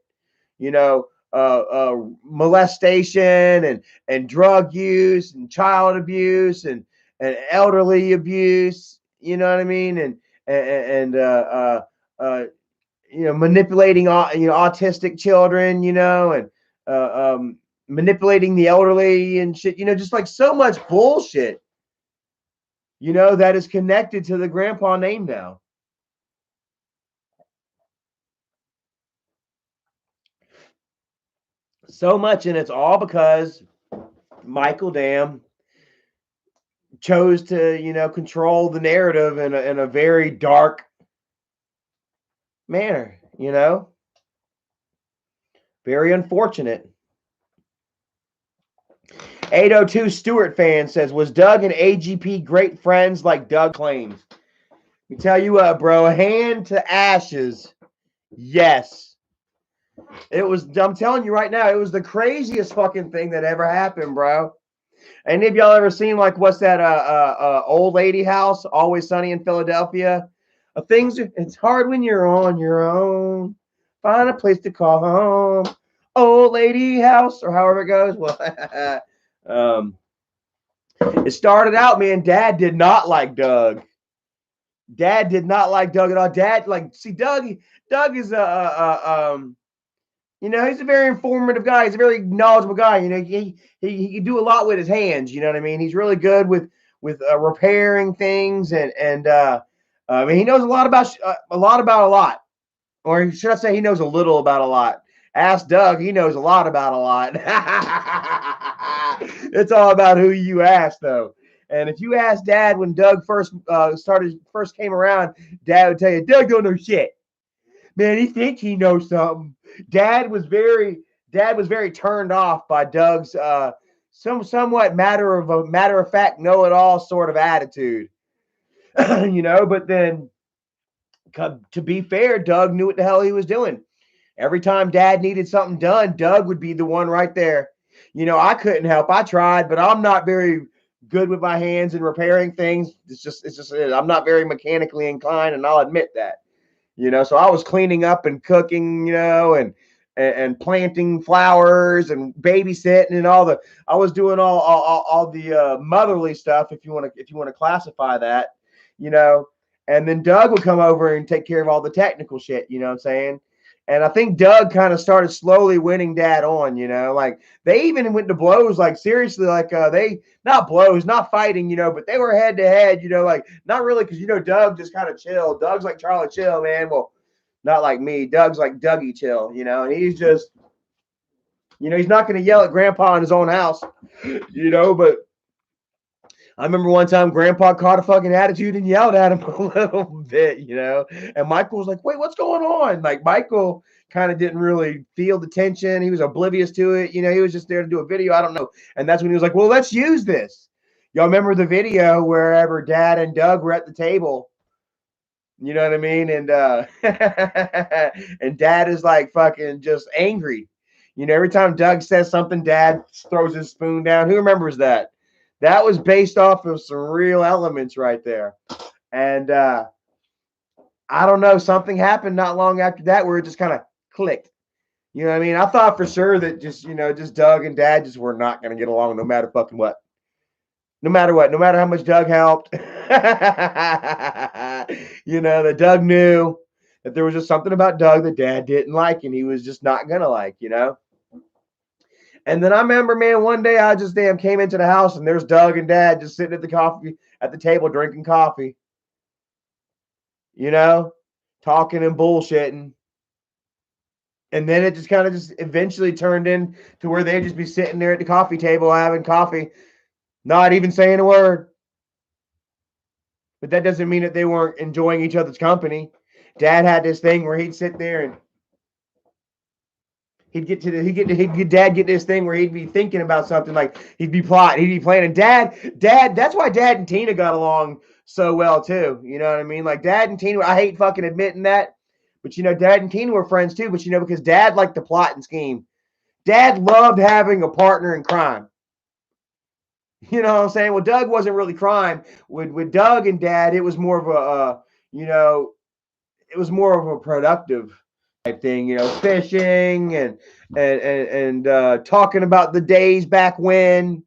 molestation and drug use and child abuse and elderly abuse, you know what I mean? And manipulating autistic children, and manipulating the elderly and shit, just like so much bullshit, that is connected to the grandpa name now. So much, and it's all because Michael Dam chose to, control the narrative in a very dark manner, Very unfortunate. 802 Stewart fan says, was Doug and AGP great friends like Doug claims? Let me tell you what, bro, hand to ashes. Yes. It was, I'm telling you right now, it was the craziest fucking thing that ever happened, bro. Any of y'all ever seen like what's that old lady house, Always Sunny in Philadelphia? It's hard when you're on your own. Find a place to call home. Old lady house, or however it goes. Well, it started out, man. Dad did not like Doug. Dad did not like Doug at all. Dad, Doug is You know, he's a very informative guy. He's a very knowledgeable guy. You know, he can do a lot with his hands. You know what I mean? He's really good with repairing things, and I mean, he knows a lot. Or should I say, he knows a little about a lot. Ask Doug; he knows a lot about a lot. It's all about who you ask, though. And if you ask Dad when Doug first came around, Dad would tell you, Doug don't know shit. Man, he thinks he knows something. Dad was very Dad was very turned off by Doug's somewhat matter of fact, know it all sort of attitude. You know, but then to be fair, Doug knew what the hell he was doing. Every time Dad needed something done, Doug would be the one right there. You know, I couldn't help. I tried, but I'm not very good with my hands and repairing things. It's just I'm not very mechanically inclined, and I'll admit that. You know, so I was cleaning up and cooking, you know, and planting flowers and babysitting and all the I was doing all the motherly stuff, if you want to classify that, you know. And then Doug would come over and take care of all the technical shit, you know what I'm saying? And I think Doug kind of started slowly winning Dad on, you know, like they even went to blows, like seriously, like they not blows, not fighting, you know, but they were head to head, you know, like not really, because you know Doug just kind of chill. Doug's like Charlie Chill, man. Well, not like me. Doug's like Dougie Chill, you know, and he's just, you know, he's not going to yell at Grandpa in his own house, you know, but I remember one time Grandpa caught a fucking attitude and yelled at him a little bit, you know. And Michael was like, "Wait, what's going on?" Like Michael kind of didn't really feel the tension. He was oblivious to it. You know, he was just there to do a video. I don't know. And that's when he was like, "Well, let's use this." Y'all remember the video wherever Dad and Doug were at the table? You know what I mean? And and Dad is like fucking just angry. You know, every time Doug says something, Dad throws his spoon down. Who remembers that? That was based off of some real elements right there. And I don't know, something happened not long after that where it just kind of clicked. You know what I mean? I thought for sure that just, you know, just Doug and Dad just were not going to get along no matter fucking what. No matter what, no matter how much Doug helped. You know, that Doug knew that there was just something about Doug that Dad didn't like and he was just not going to like, you know? And then I remember, man, one day I just damn came into the house and there's Doug and Dad just sitting at the table drinking coffee, you know, talking and bullshitting. And then it just kind of just eventually turned in to where they'd just be sitting there at the coffee table having coffee, not even saying a word. But that doesn't mean that they weren't enjoying each other's company. Dad had this thing where he'd sit there and he'd get Dad get this thing where he'd be thinking about something, like he'd be plotting, he'd be planning. Dad, that's why Dad and Tina got along so well too. You know what I mean? Like Dad and Tina, I hate fucking admitting that, but you know, Dad and Tina were friends too. But you know, because Dad liked to plot and scheme. Dad loved having a partner in crime. You know what I'm saying? Well, Doug wasn't really crime. With Doug and Dad, it was more of a you know, it was more of a productive type thing, you know, fishing and talking about the days back when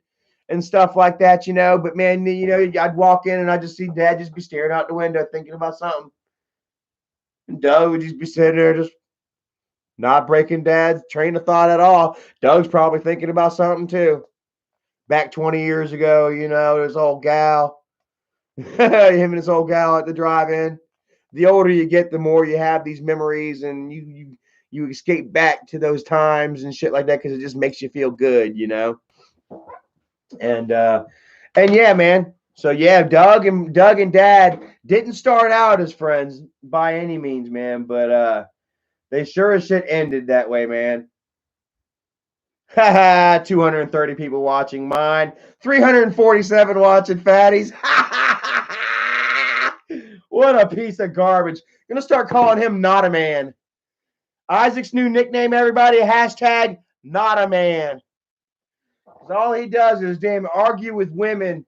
and stuff like that, you know. But man, you know, I'd walk in and I'd just see Dad just be staring out the window thinking about something. And Doug would just be sitting there just not breaking Dad's train of thought at all. Doug's probably thinking about something too. Back 20 years ago, you know, this old gal, him and this old gal at the drive-in. The older you get, the more you have these memories, and you escape back to those times and shit like that because it just makes you feel good, you know. And yeah, man. So yeah, Doug and Dad didn't start out as friends by any means, man, but they sure as shit ended that way, man. Haha, 230 people watching mine, 347 watching Fatties. What a piece of garbage. Gonna start calling him Not a Man. Isaac's new nickname, everybody, hashtag Not a Man. Because all he does is damn argue with women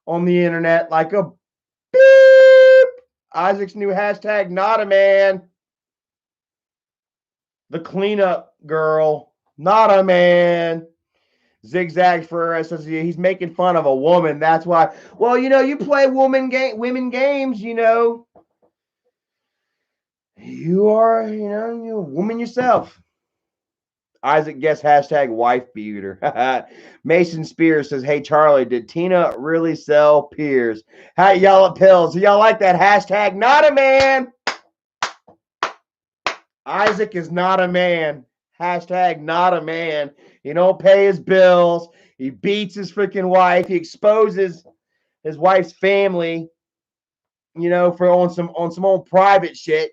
on the internet like a beep. Isaac's new hashtag Not a Man. The cleanup girl, Not a Man. Zigzag for us says he's making fun of a woman. That's why. Well, you know, you play women games, you know. You are, you know, you're a woman yourself. Isaac guess hashtag wife beater. Mason Spears says, hey, Charlie, did Tina really sell peers? Hey, y'all at pills. Y'all like that hashtag? Not a man. Isaac is not a man. Hashtag not a man. He don't pay his bills. He beats his freaking wife. He exposes his wife's family, for on some old private shit.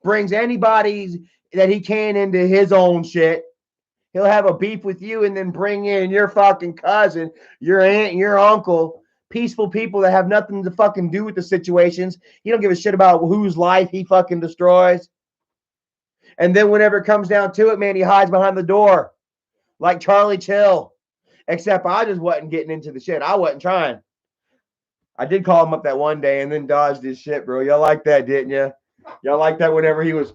Brings anybody that he can into his own shit. He'll have a beef with you and then bring in your fucking cousin, your aunt, your uncle, peaceful people that have nothing to fucking do with the situations. He don't give a shit about whose life he fucking destroys. And then whenever it comes down to it, man, he hides behind the door like Charlie Chill. Except I just wasn't getting into the shit. I wasn't trying. I did call him up that one day and then dodged his shit, bro. Y'all like that, didn't you? Y'all like that whenever he was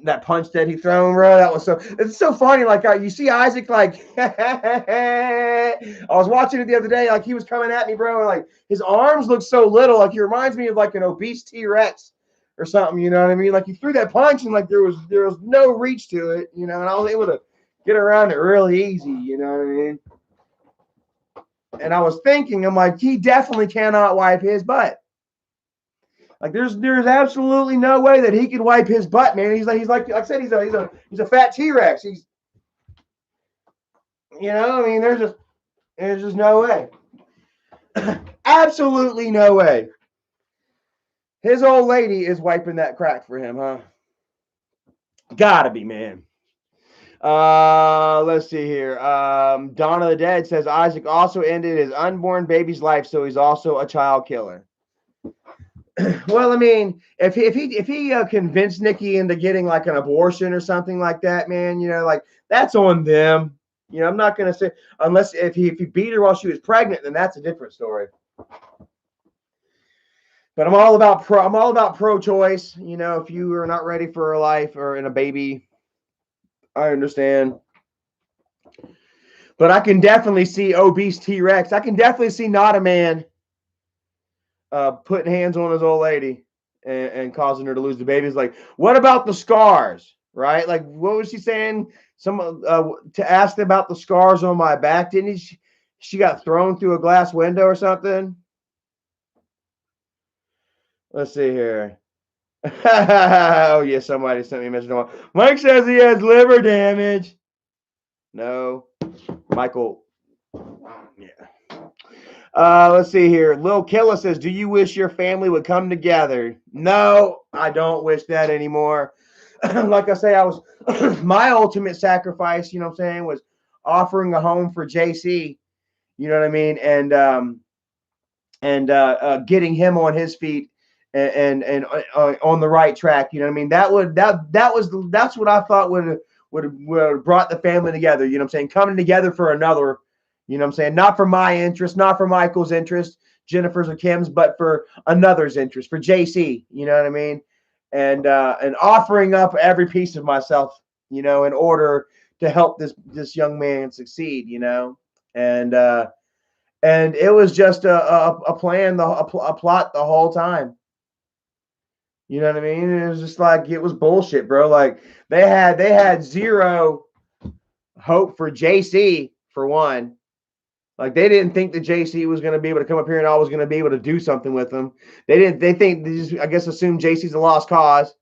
that punch that he thrown, bro? That was it's so funny. Like you see Isaac, like I was watching it the other day, like he was coming at me, bro, and like his arms look so little, like he reminds me of like an obese T-Rex or something, you know what I mean? Like he threw that punch and like there was no reach to it, and I was able to get around it really easy, you know what I mean? And I was thinking, I'm like, he definitely cannot wipe his butt. Like there's absolutely no way that he could wipe his butt, man. He's like I said, he's a fat T-Rex. He's, I mean, there's just no way. Absolutely no way. His old lady is wiping that crack for him, huh? Gotta be, man. Let's see here. Dawn of the Dead says Isaac also ended his unborn baby's life, so he's also a child killer. Well, I mean, if he convinced Nikki into getting like an abortion or something like that, man, like that's on them. I'm not gonna say unless if he beat her while she was pregnant, then that's a different story. But I'm all about pro-choice. If you are not ready for a life or in a baby, I understand. But I can definitely see obese T-Rex. I can definitely see not a man putting hands on his old lady and causing her to lose the baby. It's like, what about the scars, right? Like, what was she saying? To ask them about the scars on my back. Didn't she got thrown through a glass window or something? Let's see here. Oh, yeah, somebody sent me a message. Mike says he has liver damage. No. Michael. Yeah. Let's see here. Lil Killa says, do you wish your family would come together? No, I don't wish that anymore. Like I say, I was my ultimate sacrifice, what I'm saying, was offering a home for JC, you know what I mean, and getting him on his feet and on the right track, you know what I mean. That's what I thought would have brought the family together, you know what I'm saying, coming together for another. You know what I'm saying? Not for my interest, not for Michael's interest, Jennifer's or Kim's, but for another's interest, for JC. You know what I mean? And offering up every piece of myself, in order to help this young man succeed. And it was just a plan, a plot the whole time. You know what I mean? It was just like it was bullshit, bro. Like they had zero hope for JC for one. Like they didn't think that JC was going to be able to come up here and I was going to be able to do something with them. They just, I guess, assumed JC's a lost cause.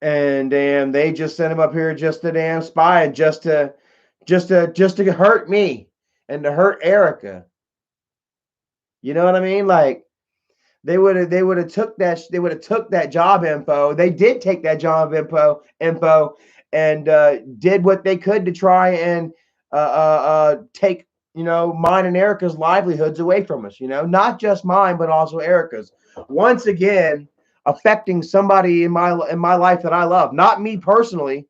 And damn, they just sent him up here just to damn spy and just to hurt me and to hurt Erica. You know what I mean? Like they would have took that job info. They did take that job info and did what they could to try and take mine and Erica's livelihoods away from us. Not just mine, but also Erica's. Once again, affecting somebody in my life that I love, not me personally,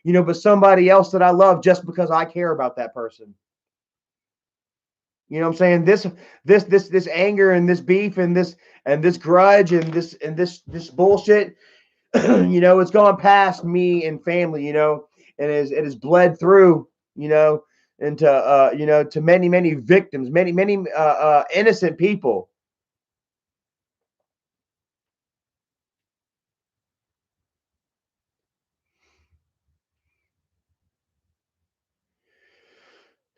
but somebody else that I love just because I care about that person. You know what I'm saying? This anger and this beef and this grudge and this bullshit, it's gone past me and family, and it has bled through, into to many victims, many innocent people.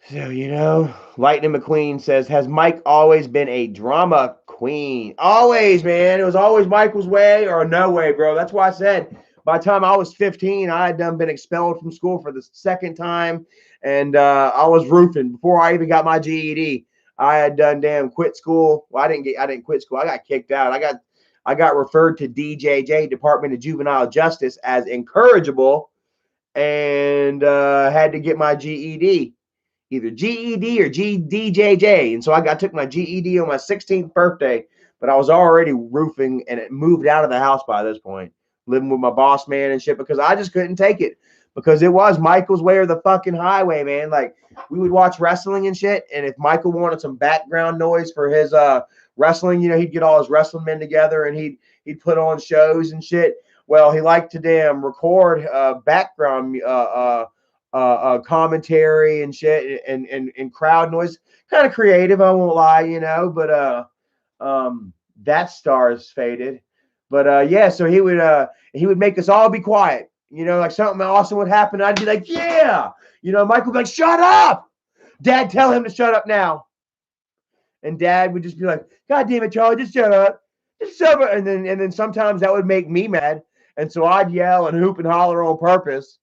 So, Lightning McQueen says, has Mike always been a drama queen? Always, man. It was always Michael's way or no way, bro. That's why I said by the time I was 15, I had been expelled from school for the second time. And I was roofing before I even got my GED. I had done damn quit school. Well, I didn't quit school. I got kicked out. I got referred to DJJ, Department of Juvenile Justice, as incorrigible, and had to get my GED, either GED or GDJJ. And so I took my GED on my 16th birthday, but I was already roofing and it moved out of the house by this point, living with my boss man and shit, because I just couldn't take it, because it was Michael's way or the fucking highway, man. Like, we would watch wrestling and shit, and if Michael wanted some background noise for his wrestling, he'd get all his wrestling men together and he'd put on shows and shit. Well, he liked to damn record background commentary and shit, and crowd noise. Kind of creative, I won't lie, but that star's faded. But yeah, so he would make us all be quiet. Like something awesome would happen. I'd be like, yeah. Michael would be like, shut up. Dad, tell him to shut up now. And Dad would just be like, God damn it, Charlie, just shut up. Just shut up. And then sometimes that would make me mad. And so I'd yell and hoop and holler on purpose,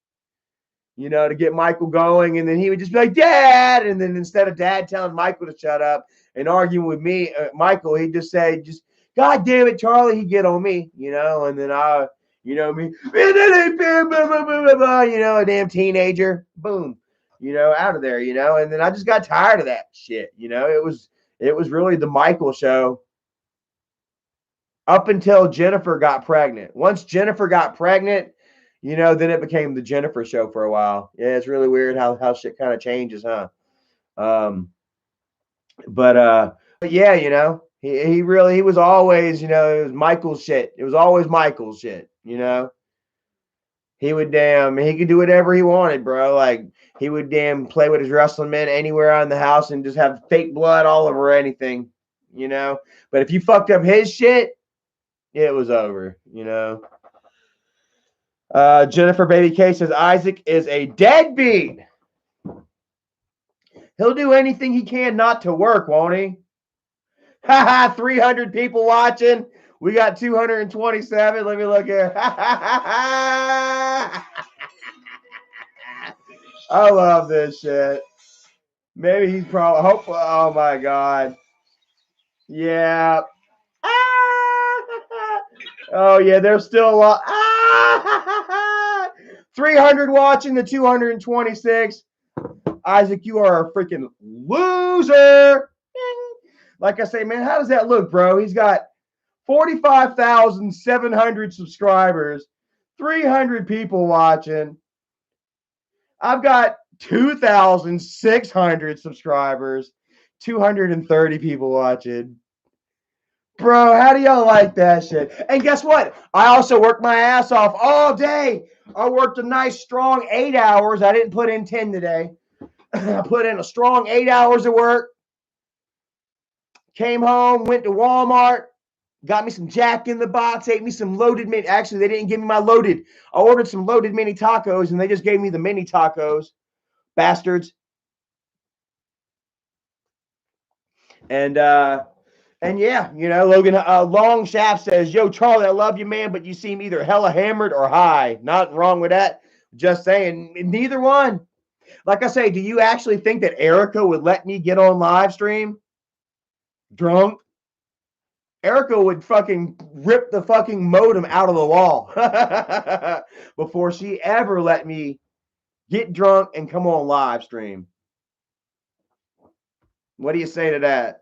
to get Michael going. And then he would just be like, Dad. And then instead of Dad telling Michael to shut up and arguing with me, Michael, he'd just say, God damn it, Charlie. He'd get on me, and then me, a damn teenager, boom, out of there, and then I just got tired of that shit. It was really the Michael show up until Jennifer got pregnant. Once Jennifer got pregnant, then it became the Jennifer show for a while. Yeah, it's really weird how shit kind of changes, huh? But yeah, he was always, it was Michael's shit. It was always Michael's shit, He could do whatever he wanted, bro. Like, he would play with his wrestling men anywhere out in the house and just have fake blood all over anything, But if you fucked up his shit, it was over, Jennifer Baby K says Isaac is a deadbeat. He'll do anything he can not to work, won't he? Haha, 300 people watching. We got 227. Let me look here. I love this shit. Maybe he's probably hopeful. Oh my God. Yeah. Oh yeah, there's still a lot. 300 watching the 226. Isaac, you are a freaking loser. Like I say, man, how does that look, bro? He's got 45,700 subscribers, 300 people watching. I've got 2,600 subscribers, 230 people watching. Bro, how do y'all like that shit? And guess what? I also worked my ass off all day. I worked a nice strong 8 hours. I didn't put in 10 today. I put in a strong 8 hours of work. Came home, went to Walmart, got me some Jack in the Box, ate me some loaded mini. Actually, they didn't give me my loaded. I ordered some loaded mini tacos, and they just gave me the mini tacos. Bastards. And yeah, Logan Long Shaft says, yo, Charlie, I love you, man, but you seem either hella hammered or high. Not wrong with that. Just saying, neither one. Like I say, do you actually think that Erica would let me get on live stream drunk? Erica would fucking rip the fucking modem out of the wall before she ever let me get drunk and come on live stream. What do you say to that?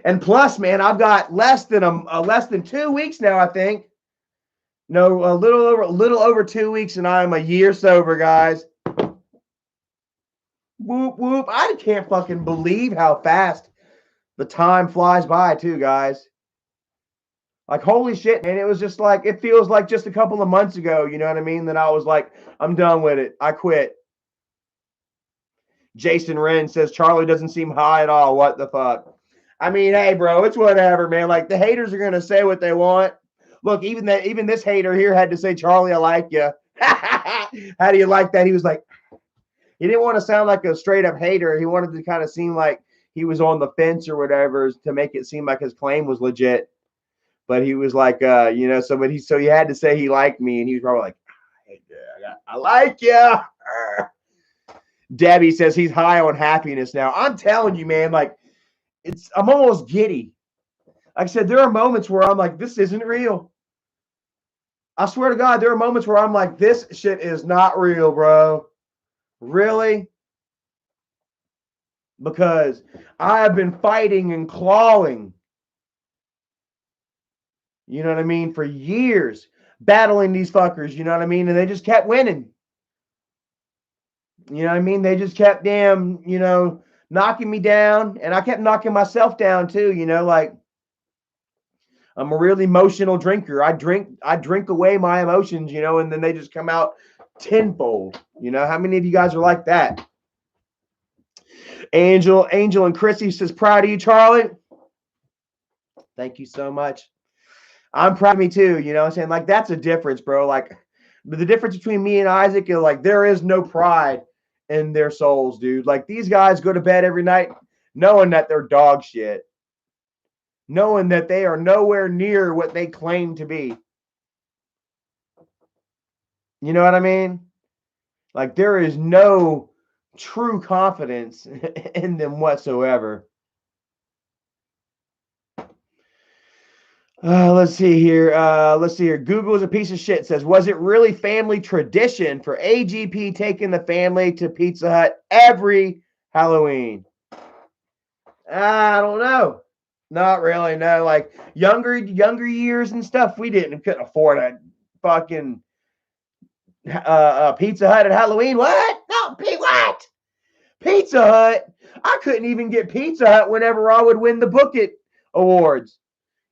And plus, man, I've got less than 2 weeks now, I think. No, a little over 2 weeks, and I'm a year sober, guys. Whoop whoop! I can't fucking believe how fast the time flies by, too, guys. Like, holy shit, man! It was just like, it feels like just a couple of months ago. You know what I mean? That I was like, I'm done with it. I quit. Jason Wren says Charlie doesn't seem high at all. What the fuck? I mean, hey, bro, it's whatever, man. Like, the haters are gonna say what they want. Look, even this hater here had to say, Charlie, I like you. How do you like that? He was like, He didn't want to sound like a straight up hater. He wanted to kind of seem like he was on the fence or whatever to make it seem like his claim was legit. But he was like, so he had to say he liked me, and he was probably like, hey, I like you. Debbie says he's high on happiness now. I'm telling you, man, like I'm almost giddy. Like I said, there are moments where I'm like, this isn't real. I swear to God, there are moments where I'm like, this shit is not real, bro. Really? Because I have been fighting and clawing, you know what I mean, for years, battling these fuckers, you know what I mean? And they just kept winning. You know what I mean? They just kept knocking me down. And I kept knocking myself down too, like I'm a real emotional drinker. I drink away my emotions, and then they just come out tenfold. How many of you guys are like that? Angel and Chrissy says, proud of you, Charlie. Thank you so much. I'm proud of me too. You know what I'm saying? Like, that's a difference, bro. Like, the difference between me and Isaac is like, there is no pride in their souls, dude. Like, these guys go to bed every night knowing that they're dog shit, knowing that they are nowhere near what they claim to be. You know what I mean? Like, there is no true confidence in them whatsoever. Let's see here. Google's a piece of shit. Says, was it really family tradition for AGP taking the family to Pizza Hut every Halloween? I don't know. Not really. No, like younger years and stuff, we couldn't afford a fucking Pizza Hut at Halloween. What? No, what? Pizza Hut? I couldn't even get Pizza Hut whenever I would win the Book It awards.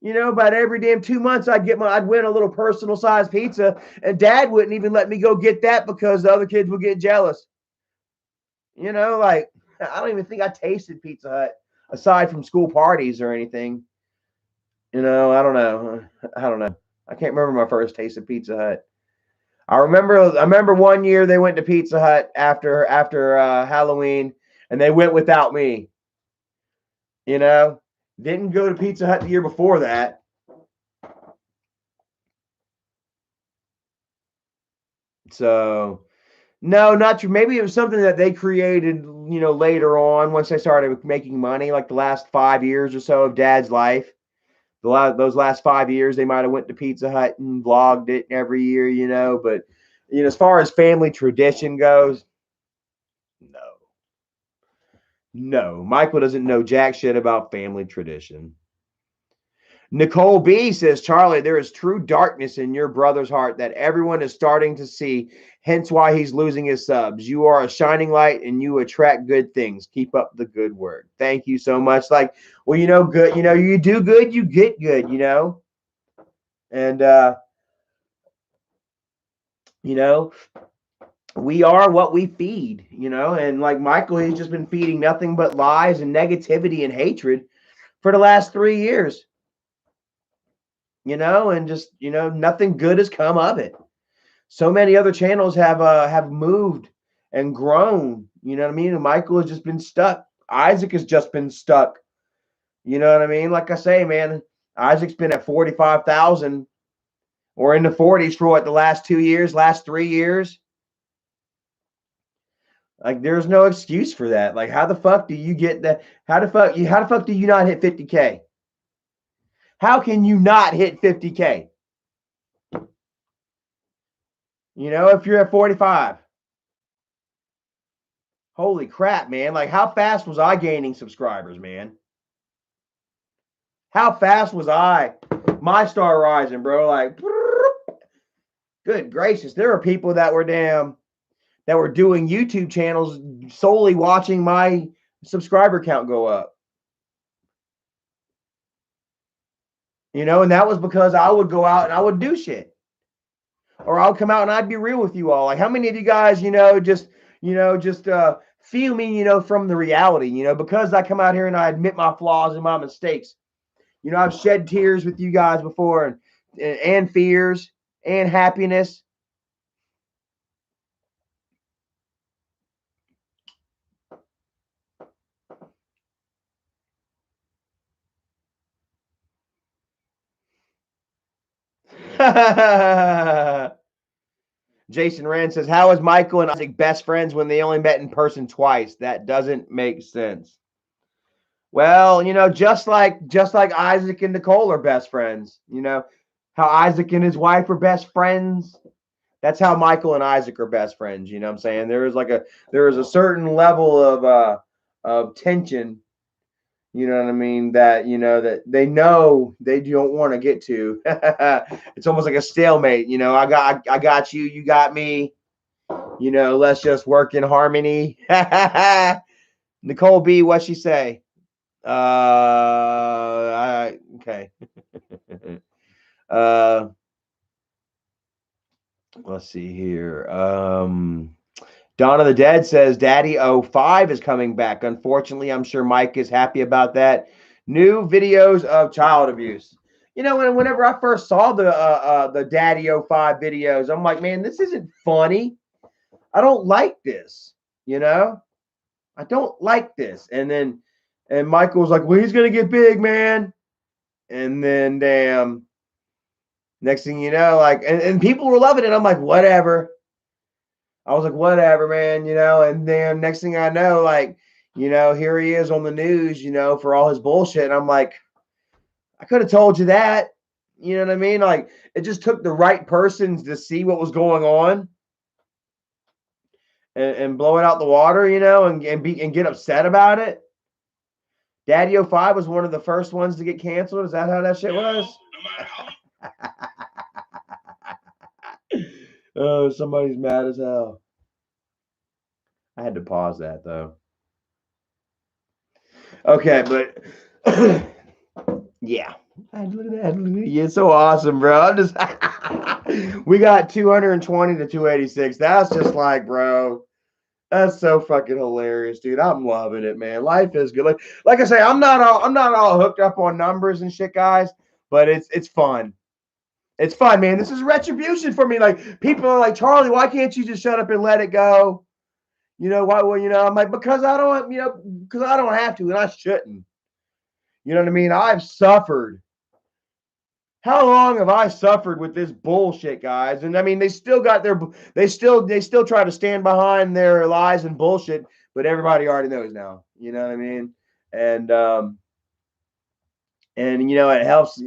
About every damn 2 months I'd win a little personal size pizza, and Dad wouldn't even let me go get that because the other kids would get jealous. Like, I don't even think I tasted Pizza Hut aside from school parties or anything. I don't know. I can't remember my first taste of Pizza Hut. I remember one year they went to Pizza Hut after Halloween, and they went without me. Didn't go to Pizza Hut the year before that. So, no, not true. Maybe it was something that they created, later on once they started making money, like the last 5 years or so of Dad's life. Those last 5 years, they might have went to Pizza Hut and vlogged it every year, But, as far as family tradition goes, no. Michael doesn't know jack shit about family tradition. Nicole B says, Charlie, there is true darkness in your brother's heart that everyone is starting to see, hence why he's losing his subs. You are a shining light and you attract good things. Keep up the good work. Thank you so much. Like, well, good, you do good, you get good, And, we are what we feed, and like Michael, he's just been feeding nothing but lies and negativity and hatred for the last 3 years. And just, nothing good has come of it. So many other channels have moved and grown, you know what I mean? And Michael has just been stuck. Isaac has just been stuck. You know what I mean? Like I say, man, Isaac's been at 45,000 or in the 40s for what, the last 2 years, last 3 years. Like, there's no excuse for that. Like, how the fuck do you get that? How the fuck do you not hit 50K? How can you not hit 50K? If you're at 45. Holy crap, man. Like, how fast was I gaining subscribers, man? How fast was I? My star rising, bro. Like, good gracious. There are people that were doing YouTube channels solely watching my subscriber count go up. And that was because I would go out and I would do shit. Or I'll come out and I'd be real with you all. Like, how many of you guys, just feel me, from the reality, because I come out here and I admit my flaws and my mistakes. I've shed tears with you guys before, and fears and happiness. Jason Rand says, how is Michael and Isaac best friends when they only met in person twice? That doesn't make sense. Well, just like Isaac and Nicole are best friends. How Isaac and his wife are best friends. That's how Michael and Isaac are best friends. You know what I'm saying? There is a certain level of tension. You know what I mean? That that they know they don't want to get to. It's almost like a stalemate. I got you, you got me. Let's just work in harmony. Nicole B, what she say? Okay. Let's see here. Dawn of the Dead says Daddy 05 is coming back. Unfortunately, I'm sure Mike is happy about that. New videos of child abuse. Whenever I first saw the Daddy 05 videos, I'm like, man, this isn't funny. I don't like this. I don't like this. And Michael was like, well, he's gonna get big, man. And then damn, next thing you know, like, and people were loving it. I'm like, whatever. I was like, whatever, man, and then next thing I know, like, here he is on the news, for all his bullshit. And I'm like, I could have told you that. You know what I mean? Like, it just took the right persons to see what was going on and blow it out the water, and get upset about it. Daddy 05 was one of the first ones to get canceled. Is that how that shit was? Oh, somebody's mad as hell. I had to pause that though. Okay, but yeah. Look at that. You're so awesome, bro. I'm just we got 220 to 286. That's just like, bro. That's so fucking hilarious, dude. I'm loving it, man. Life is good. Like I say, I'm not all hooked up on numbers and shit, guys, but it's fun. It's fun, man. This is retribution for me. Like, people are like, Charlie, why can't you just shut up and let it go? Why? Well, I'm like, because I don't, because I don't have to, and I shouldn't. You know what I mean? I've suffered. How long have I suffered with this bullshit, guys? And I mean, they still try to stand behind their lies and bullshit, but everybody already knows now. You know what I mean? And it helps.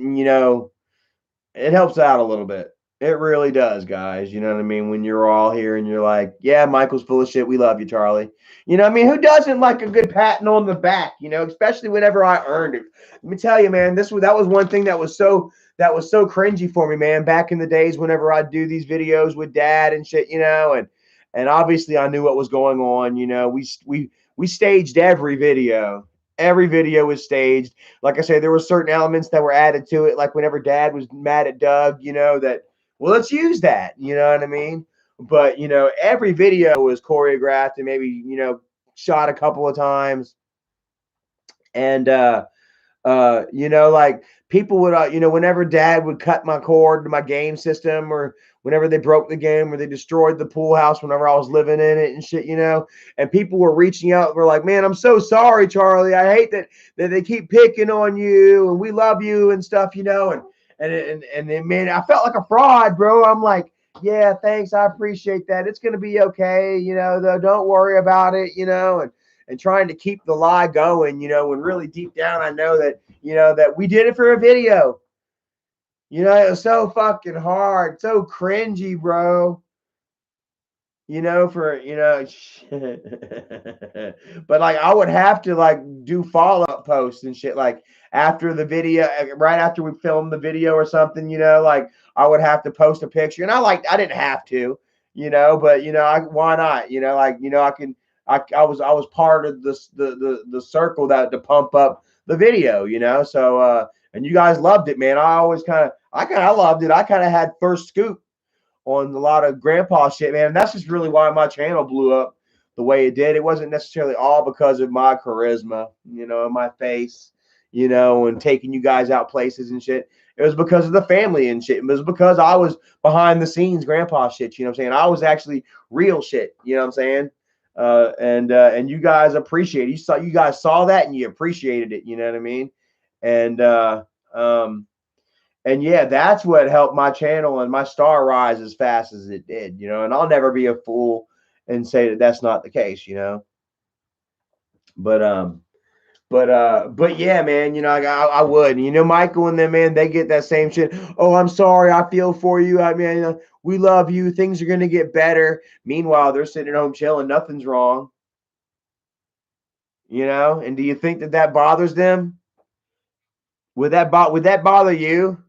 It helps out a little bit. It really does, guys. You know what I mean? When you're all here and you're like, yeah, Michael's full of shit. We love you, Charlie. You know what I mean? Who doesn't like a good patting on the back, especially whenever I earned it. Let me tell you, man, that was one thing that was so cringy for me, man, back in the days whenever I'd do these videos with Dad and shit, and obviously I knew what was going on. We staged every video. Every video was staged. Like I say, there were certain elements that were added to it, like whenever Dad was mad at Doug, that, well, let's use that. You know what I mean? But, every video was choreographed and maybe, shot a couple of times. And, like people would, whenever Dad would cut my cord to my game system, or whenever they broke the game, or they destroyed the pool house whenever I was living in it and shit, and people were reaching out and were like, man, I'm so sorry, Charlie. I hate that they keep picking on you, and we love you and stuff, and then, man, I felt like a fraud, bro. I'm like, yeah, thanks. I appreciate that. It's going to be okay. Though, don't worry about it, and trying to keep the lie going, when really deep down I know that, that we did it for a video. It was so fucking hard, so cringy, bro. But like I would have to like do follow-up posts and shit like after the video, right after we filmed the video or something, like I would have to post a picture, and I didn't have to, but why not? I was part of the circle that to pump up the video, so and you guys loved it, man. I loved it. I kind of had first scoop on a lot of grandpa shit, man. And that's just really why my channel blew up the way it did. It wasn't necessarily all because of my charisma, my face, and taking you guys out places and shit. It was because of the family and shit. It was because I was behind the scenes grandpa shit, I'm saying? I was actually real shit, I'm saying? And you guys appreciate it. You guys saw that and you appreciated it, you know what I mean? And And yeah, that's what helped my channel and my star rise as fast as it did, you know. And I'll never be a fool and say that that's not the case, you know. But but yeah, man, you know, I would. You know, Michael and them, man, they get that same shit. Oh, I'm sorry, I feel for you. I mean, we love you. Things are gonna get better. Meanwhile, they're sitting at home chilling. Nothing's wrong, you know. And do you think that that bothers them? Would that bother you?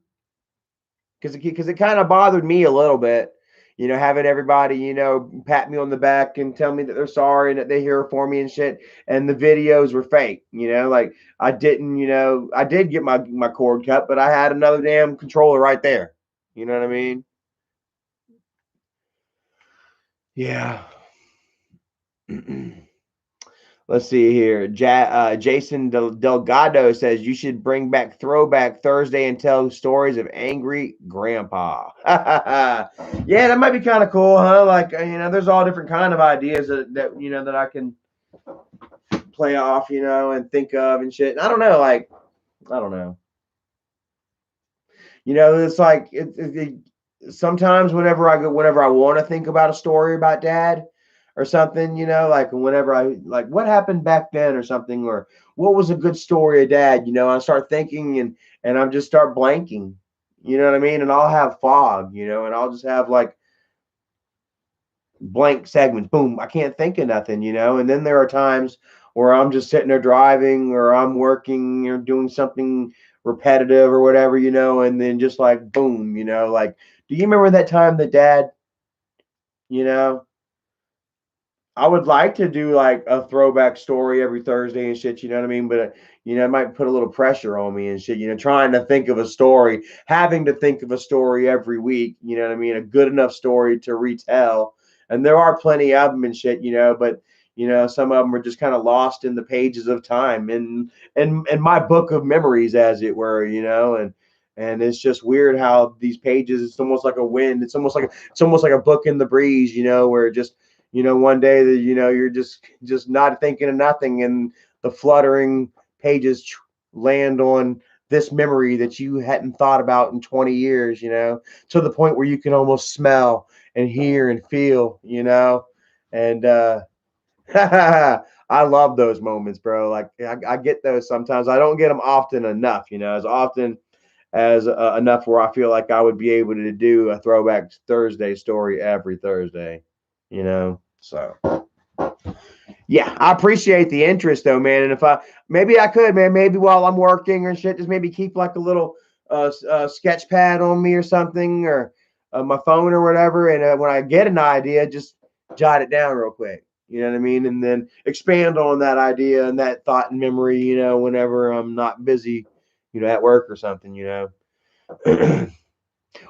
Because it kind of bothered me a little bit, you know, having everybody, you know, pat me on the back and tell me that they're sorry and that they're here for me and shit. And the videos were fake, you know, like I didn't, you know, I did get my cord cut, but I had another damn controller right there. You know what I mean? Yeah. Let's see here. Jason Delgado says you should bring back Throwback Thursday and tell stories of angry grandpa. Yeah, that might be kind of cool, huh? Like you know, there's all different kind of ideas that you know that I can play off, you know, and think of and shit. And I don't know, like I don't know. You know, it's like sometimes whenever I want to think about a story about dad or something, you know, like whenever I like what happened back then or something, or what was a good story of dad, you know, I start thinking and I'm just start blanking, you know what I mean? And I'll have fog, you know, and I'll just have like blank segments. Boom, I can't think of nothing, you know. And then there are times where I'm just sitting there driving or I'm working or doing something repetitive or whatever, you know, and then just like boom, you know, like do you remember that time that dad, you know, I would like to do like a throwback story every Thursday and shit, you know what I mean? But you know, it might put a little pressure on me and shit, you know, trying to think of a story, having to think of a story every week, you know what I mean? A good enough story to retell. And there are plenty of them and shit, you know, but you know, some of them are just kind of lost in the pages of time and my book of memories, as it were, you know, and it's just weird how these pages, it's almost like a wind. It's almost like a book in the breeze, you know, where it just you know, one day that you know you're just not thinking of nothing, and the fluttering pages land on this memory that you hadn't thought about in 20 years, you know, to the point where you can almost smell and hear and feel, you know, and I love those moments, bro. Like I get those sometimes. I don't get them often enough, you know, as often as enough where I feel like I would be able to do a throwback Thursday story every Thursday, you know. So yeah, I appreciate the interest though, man. And if I maybe I could, man, maybe while I'm working or shit, just maybe keep like a little sketch pad on me or something, or my phone or whatever. And when I get an idea, just jot it down real quick. You know what I mean? And then expand on that idea and that thought and memory, you know, whenever I'm not busy, you know, at work or something, you know.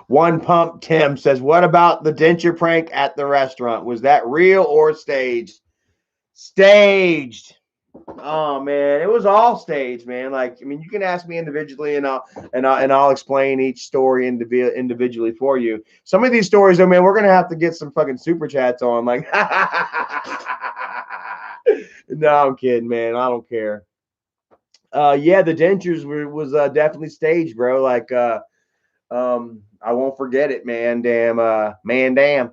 One Pump Tim says, "What about the denture prank at the restaurant? Was that real or staged?" Staged. Oh man, it was all staged, man. Like, I mean, you can ask me individually, and I'll explain each story individually for you. Some of these stories, though, man, we're gonna have to get some fucking super chats on. Like, no, I'm kidding, man. I don't care. Yeah, the dentures was definitely staged, bro. Like, I won't forget it, man. Damn.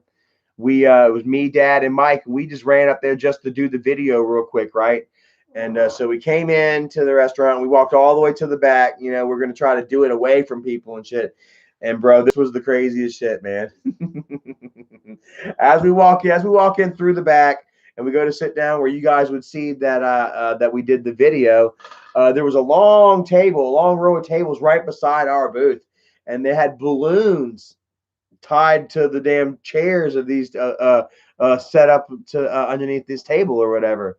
We it was me, dad, and Mike. We just ran up there just to do the video real quick, right? And so we came in to the restaurant. We walked all the way to the back. You know, we're gonna try to do it away from people and shit. And bro, this was the craziest shit, man. As we walk in through the back, and we go to sit down where you guys would see that that we did the video. There was a long table, a long row of tables right beside our booth, and they had balloons tied to the damn chairs of these set up to underneath this table or whatever.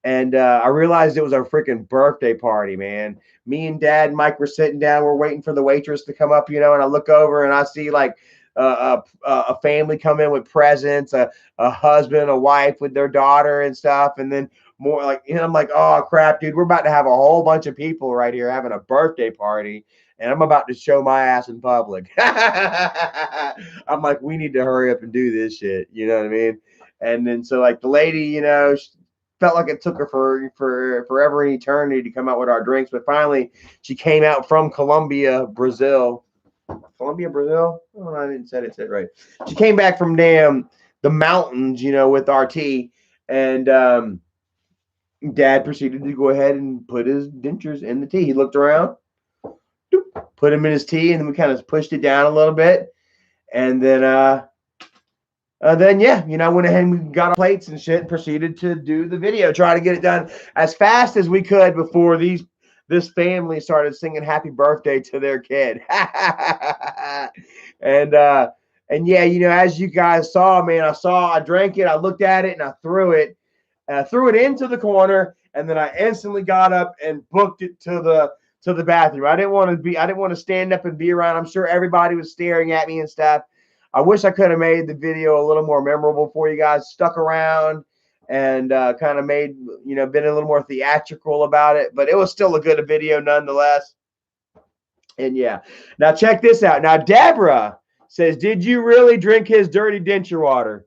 And I realized it was our freaking birthday party, man. Me and Dad and Mike were sitting down. We're waiting for the waitress to come up, you know. And I look over and I see like a family come in with presents, a husband, a wife with their daughter and stuff, and then more like, you know, I'm like, oh crap, dude, we're about to have a whole bunch of people right here having a birthday party, and I'm about to show my ass in public. I'm like, we need to hurry up and do this shit. You know what I mean? And then so like the lady, you know, felt like it took her for forever and eternity to come out with our drinks, but finally she came out from Colombia, Brazil, Colombia, Brazil. Oh, I didn't say it right. She came back from the mountains, with RT, and Dad proceeded to go ahead and put his dentures in the tea. He looked around, put him in his tea, and then we kind of pushed it down a little bit, and then yeah, I went ahead and we got our plates and shit and proceeded to do the video, try to get it done as fast as we could before this family started singing happy birthday to their kid. and and yeah, as you guys saw, man, I drank it, I looked at it, and I threw it. Threw it into the corner, and then I instantly got up and booked it to the bathroom. I didn't want to stand up and be around. I'm sure everybody was staring at me and stuff. I wish I could have made the video a little more memorable for you guys. Stuck around and kind of made, been a little more theatrical about it, but it was still a good video nonetheless. And yeah, now check this out. Now Deborah says, "Did you really drink his dirty denture water?"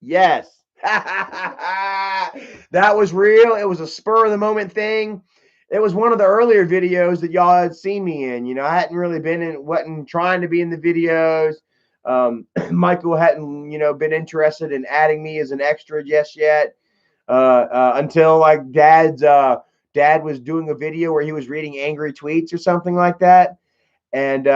Yes. That was real. It was a spur of the moment thing. It was one of the earlier videos that y'all had seen me in. I hadn't really wasn't trying to be in the videos. Michael hadn't, been interested in adding me as an extra just yet. Until like dad was doing a video where he was reading angry tweets or something like that. And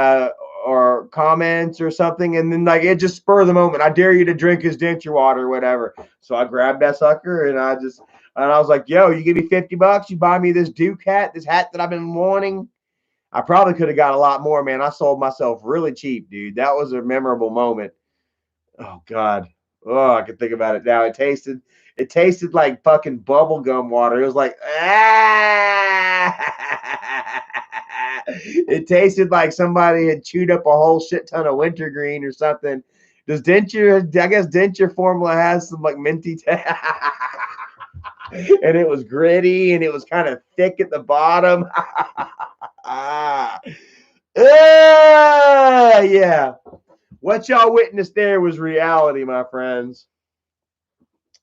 or comments or something, and then like it just spur of the moment. I dare you to drink his denture water or whatever. So I grabbed that sucker and I was like, "Yo, you give me $50, you buy me this Duke hat, this hat that I've been wanting." I probably could have got a lot more, man. I sold myself really cheap, dude. That was a memorable moment. Oh God. Oh, I can think about it now. It tasted like fucking bubble gum water. It was like, it tasted like somebody had chewed up a whole shit ton of wintergreen or something. I guess denture formula has some like minty taste. And it was gritty and it was kind of thick at the bottom. Yeah. What y'all witnessed there was reality, my friends.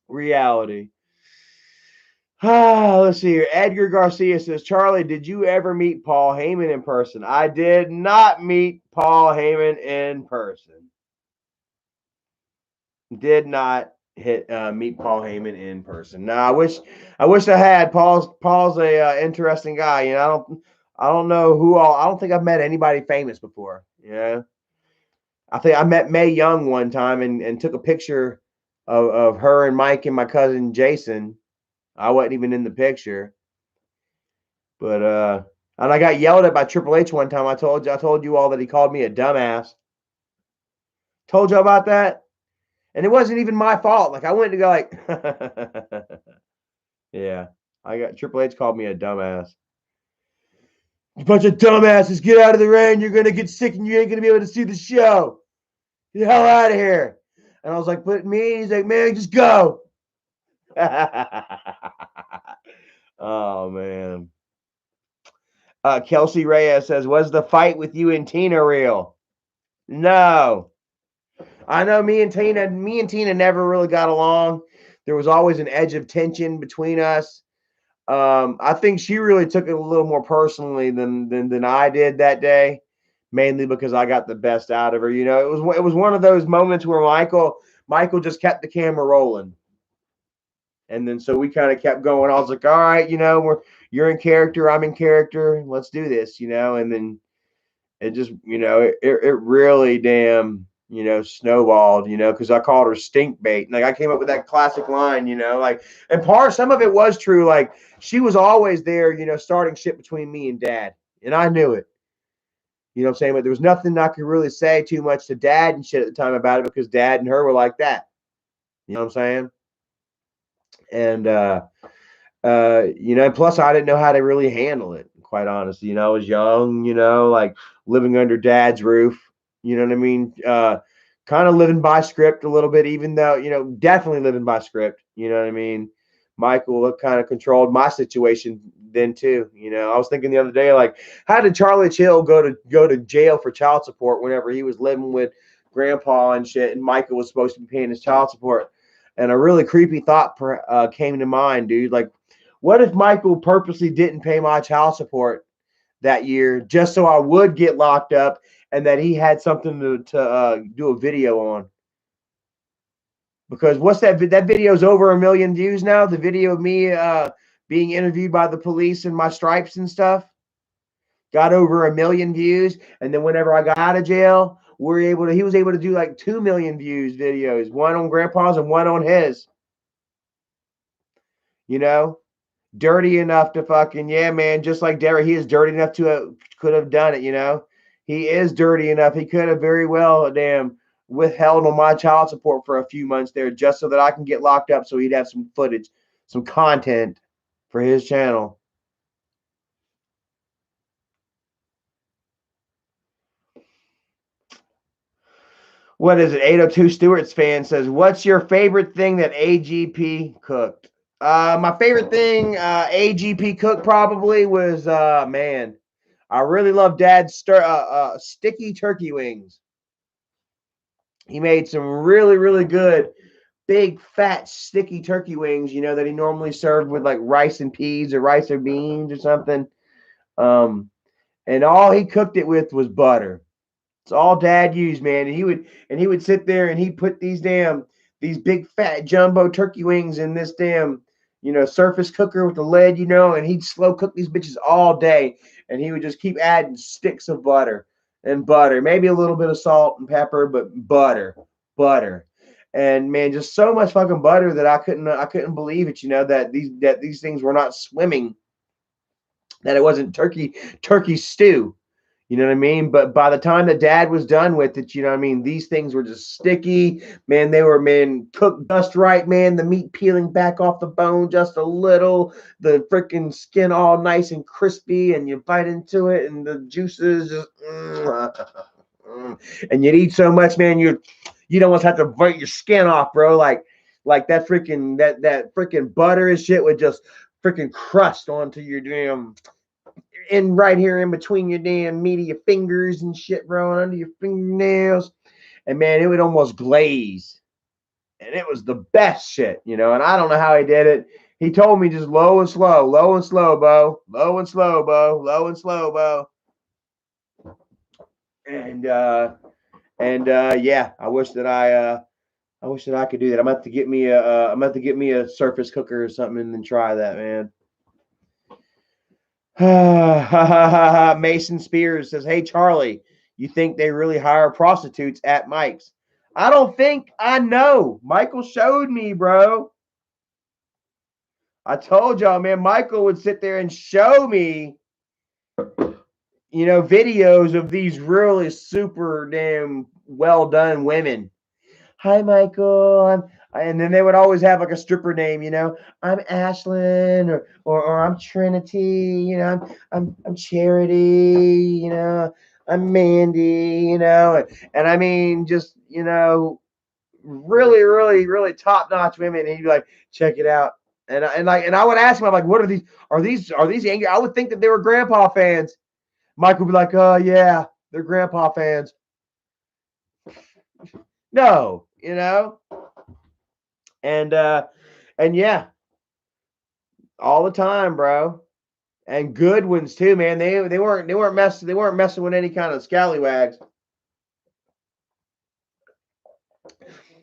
Reality. Let's see here. Edgar Garcia says, "Charlie, did you ever meet Paul Heyman in person?" I did not meet Paul Heyman in person. Did not meet Paul Heyman in person. No, I wish I had. Paul's a interesting guy. I don't know who all. I don't think I've met anybody famous before. Yeah. I think I met Mae Young one time and took a picture of her and Mike and my cousin Jason. I wasn't even in the picture. But and I got yelled at by Triple H one time. I told you all that he called me a dumbass. Told you about that? And it wasn't even my fault. Like I went to go like yeah. I got Triple H called me a dumbass. "You bunch of dumbasses, get out of the ring. You're gonna get sick and you ain't gonna be able to see the show. Get the hell out of here." And I was like, "But me," he's like, "Man, just go." Oh man. Kelsey Reyes says, "Was the fight with you and Tina real?" No. I know me and Tina never really got along. There was always an edge of tension between us. I think she really took it a little more personally than I did that day, mainly because I got the best out of her. It was one of those moments where Michael just kept the camera rolling. And then so we kind of kept going. I was like, "All right, you're in character, I'm in character. Let's do this," And then it just, it really damn, snowballed, because I called her stink bait. Like I came up with that classic line, like, and some of it was true. Like she was always there, starting shit between me and Dad, and I knew it. You know what I'm saying? But there was nothing I could really say too much to Dad and shit at the time about it because Dad and her were like that. You know what I'm saying? And plus I didn't know how to really handle it, quite honestly. I was young, like living under Dad's roof, you know what I mean? Kind of living by script a little bit, even though, definitely living by script, you know what I mean? Michael kind of controlled my situation then too. I was thinking the other day, like, how did Charlie Chill go to jail for child support whenever he was living with Grandpa and shit, and Michael was supposed to be paying his child support? And a really creepy thought came to mind, dude. Like, what if Michael purposely didn't pay my child support that year just so I would get locked up and that he had something to do a video on. Because what's that video's over 1 million views now, the video of me being interviewed by the police and my stripes and stuff got over 1 million views. And then whenever I got out of jail, he was able to do like 2 million views videos, one on grandpa's and one on his. You know, dirty enough to fucking, yeah, man, just like Derek, he is dirty enough to could have done it. He is dirty enough. He could have very well damn withheld on my child support for a few months there just so that I can get locked up so he'd have some footage, some content for his channel. What is it? 802 Stewart's fan says, what's your favorite thing that AGP cooked? My favorite thing AGP cooked probably was, man, I really love Dad's sticky turkey wings. He made some really, really good, big, fat, sticky turkey wings, that he normally served with like rice and peas or rice or beans or something. And all he cooked it with was butter. It's all Dad used, man. And he would sit there and he'd put these big fat jumbo turkey wings in this damn, surface cooker with the lid, and he'd slow cook these bitches all day. And he would just keep adding sticks of butter and butter, maybe a little bit of salt and pepper, but butter. And man, just so much fucking butter that I couldn't believe it, that these things were not swimming, that it wasn't turkey stew. You know what I mean? But by the time that Dad was done with it, these things were just sticky. Man, they were, cooked just right, man. The meat peeling back off the bone just a little. The freaking skin all nice and crispy. And you bite into it and the juices just... and you'd eat so much, man, you'd almost have to bite your skin off, bro. Like that freaking, that freaking butter and shit would just freaking crust onto your damn... in right here in between your damn meat of your fingers and shit, bro, under your fingernails. And man, it would almost glaze. And it was the best shit, and I don't know how he did it. He told me just low and slow, Bo. Low and slow, Bo. Low and slow, Bo. And yeah, I wish that I could do that. I'm gonna have to get me a surface cooker or something and then try that, man. Mason Spears says, hey, Charlie, you think they really hire prostitutes at Mike's? I don't think I know. Michael showed me, bro. I told y'all, man, Michael would sit there and show me, videos of these really super damn well done women. Hi, Michael. And then they would always have like a stripper name, I'm Ashlyn or I'm Trinity, I'm Charity, I'm Mandy, and I mean just, really, really, really top notch women. And he'd be like, check it out. And I would ask him, I'm like, what are these? Are these angry? I would think that they were grandpa fans. Mike would be like, oh yeah, they're grandpa fans. No, and yeah, all the time, bro. And good ones too, man. They weren't messing with any kind of scallywags.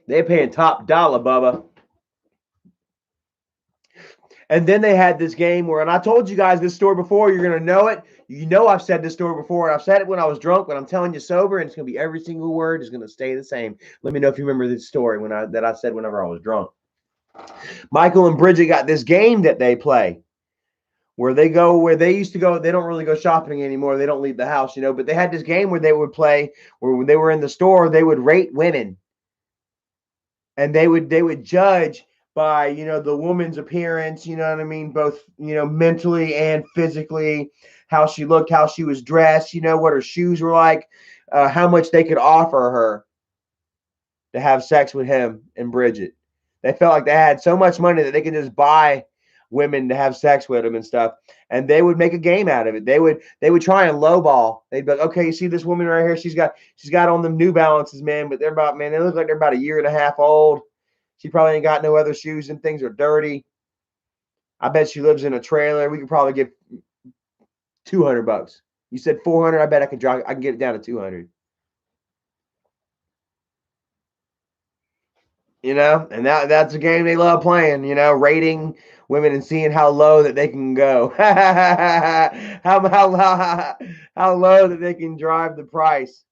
They're paying top dollar, Bubba. And then they had this game where, and I told you guys this story before, you're gonna know it. I've said this story before, and I've said it when I was drunk, but I'm telling you sober, and it's gonna be every single word is gonna stay the same. Let me know if you remember this story that I said whenever I was drunk. Michael and Bridget got this game that they play where they used to go. They don't really go shopping anymore. They don't leave the house, but they had this game where they would play where when they were in the store, they would rate women and they would judge by, the woman's appearance, you know what I mean? Both, mentally and physically, how she looked, how she was dressed, what her shoes were like, how much they could offer her to have sex with him and Bridget. They felt like they had so much money that they could just buy women to have sex with them and stuff. And they would make a game out of it. They would try and lowball. They'd be like, okay, you see this woman right here? She's got on them New Balances, man, but they look like they're about a year and a half old. She probably ain't got no other shoes and things are dirty. I bet she lives in a trailer. We could probably get $200. You said 400. I bet I can get it down to 200. You know, and that's a game they love playing, you know, rating women and seeing how low that they can go. How low that they can drive the price.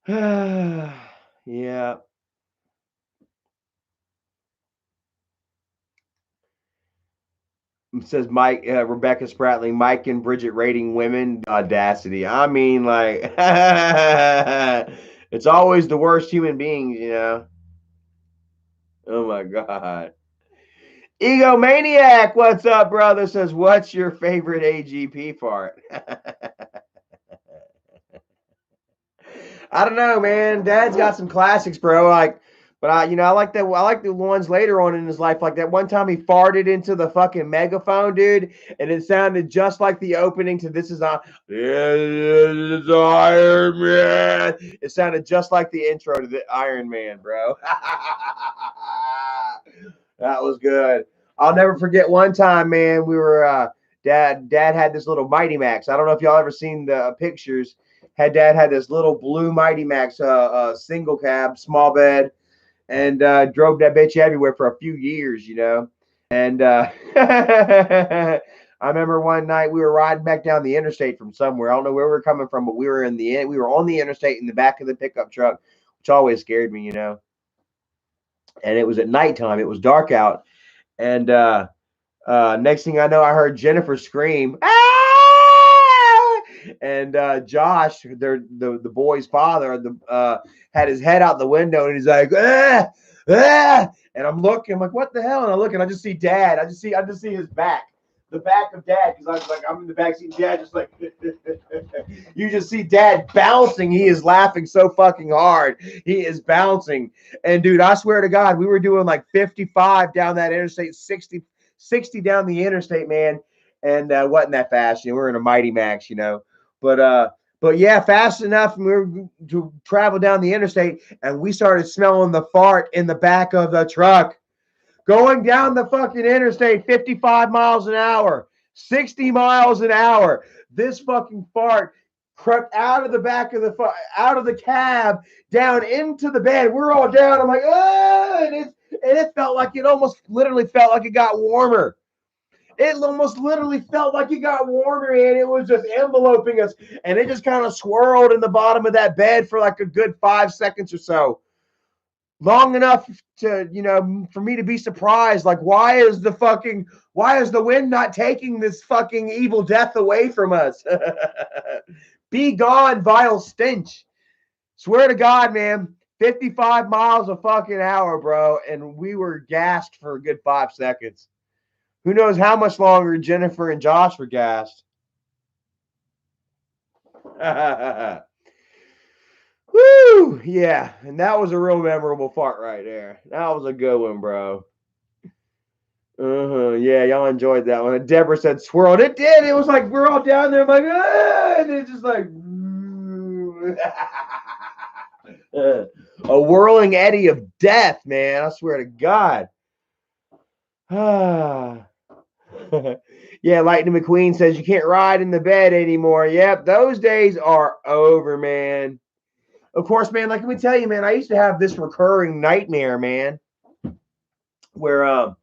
Yeah. It says Mike, Rebecca Spratling, Mike and Bridget rating women audacity. I mean, like, it's always the worst human beings, you know. Oh my God. Egomaniac, what's up, brother? Says, what's your favorite AGP part? I don't know, man. Dad's got some classics, bro. Like, but I like that. I like the ones later on in his life, like that one time he farted into the fucking megaphone, dude, and it sounded just like the opening to "This Is Iron Man." It sounded just like the intro to the Iron Man, bro. That was good. I'll never forget one time, man. We were dad had this little Mighty Max. I don't know if y'all ever seen the pictures. Dad had this little blue Mighty Max, single cab, small bed, and drove that bitch everywhere for a few years, you know. And I remember one night we were riding back down the interstate from somewhere. I don't know where we were coming from, but we were on the interstate in the back of the pickup truck, which always scared me, you know. And it was at nighttime. It was dark out, and next thing I know, I heard Jennifer scream, "Ah!" And Josh, the boy's father, had his head out the window, and he's like, "Ah, ah!" And I'm looking, I'm like, "What the hell?" And I look, and I just see Dad. I just see his back, the back of Dad, because I was like, I'm in the back seat, Dad just like, you just see Dad bouncing. He is laughing so fucking hard. He is bouncing, and dude, I swear to God, we were doing like 55 down that interstate, 60 down the interstate, man, and wasn't that fast. You know, we were in a Mighty Max, you know, but yeah, fast enough. And we were to travel down the interstate, and we started smelling the fart in the back of the truck, going down the fucking interstate, 55 miles an hour, 60 miles an hour. This fucking fart crept out of the back of out of the cab, down into the bed. We're all down. I'm like, oh, and it felt like it almost literally felt like it got warmer. It almost literally felt like it got warmer, and it was just enveloping us. And it just kind of swirled in the bottom of that bed for like a good 5 seconds or so. Long enough to, you know, for me to be surprised. Like, why is the wind not taking this fucking evil death away from us? Be gone, vile stench. Swear to God, man. 55 miles a fucking hour, bro. And we were gassed for a good 5 seconds. Who knows how much longer Jennifer and Josh were gassed. Woo! Yeah, and that was a real memorable fart right there. That was a good one, bro. Yeah, y'all enjoyed that one. And Deborah said swirled. It did. It was like we're all down there, like, ah! And it's just like a whirling eddy of death, man. I swear to God. Yeah, Lightning McQueen says you can't ride in the bed anymore. Yep, those days are over, man. Of course, man, like, let me tell you, man, I used to have this recurring nightmare, man, where I'm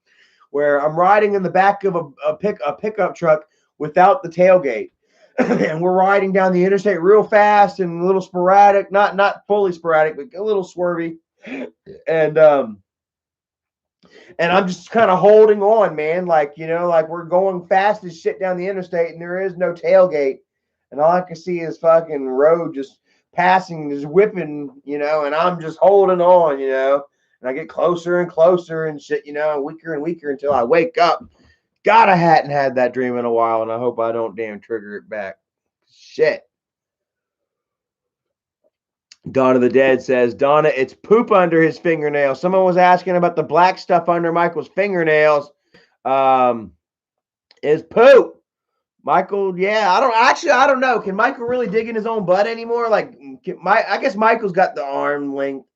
riding in the back of a pickup truck without the tailgate. And we're riding down the interstate real fast and a little sporadic, not fully sporadic, but a little swervy. And I'm just kind of holding on, man. Like, you know, like we're going fast as shit down the interstate and there is no tailgate. And all I can see is fucking road just passing, just whipping, you know, and I'm just holding on, you know. And I get closer and closer and shit, you know, weaker and weaker until I wake up. God, I hadn't had that dream in a while, and I hope I don't damn trigger it back. Shit. Dawn of the Dead says, Donna, it's poop under his fingernails. Someone was asking about the black stuff under Michael's fingernails. Is poop. Michael, yeah, I don't know. Can Michael really dig in his own butt anymore? Like, I guess Michael's got the arm length.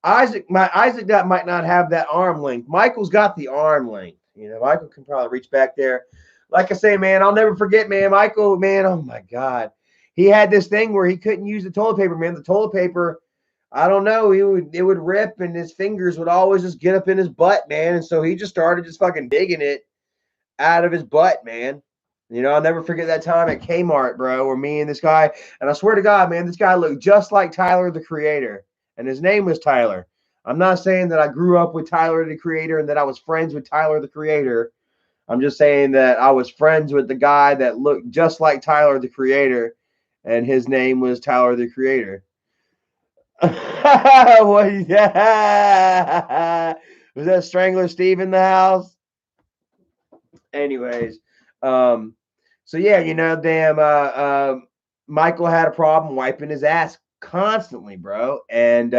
Isaac might not have that arm length. Michael's got the arm length. You know, Michael can probably reach back there. Like I say, man, I'll never forget, man. Michael, man, oh my God. He had this thing where he couldn't use the toilet paper, man. The toilet paper, I don't know, it would rip and his fingers would always just get up in his butt, man. And so he just started just fucking digging it out of his butt, man. You know, I'll never forget that time at Kmart, bro, where me and this guy, and I swear to God, man, this guy looked just like Tyler, the Creator, and his name was Tyler. I'm not saying that I grew up with Tyler, the Creator, and that I was friends with Tyler, the Creator. I'm just saying that I was friends with the guy that looked just like Tyler, the Creator, and his name was Tyler, the Creator. Well, yeah. Was that Strangler Steve in the house? Anyways, so yeah, you know, damn, Michael had a problem wiping his ass constantly, bro, and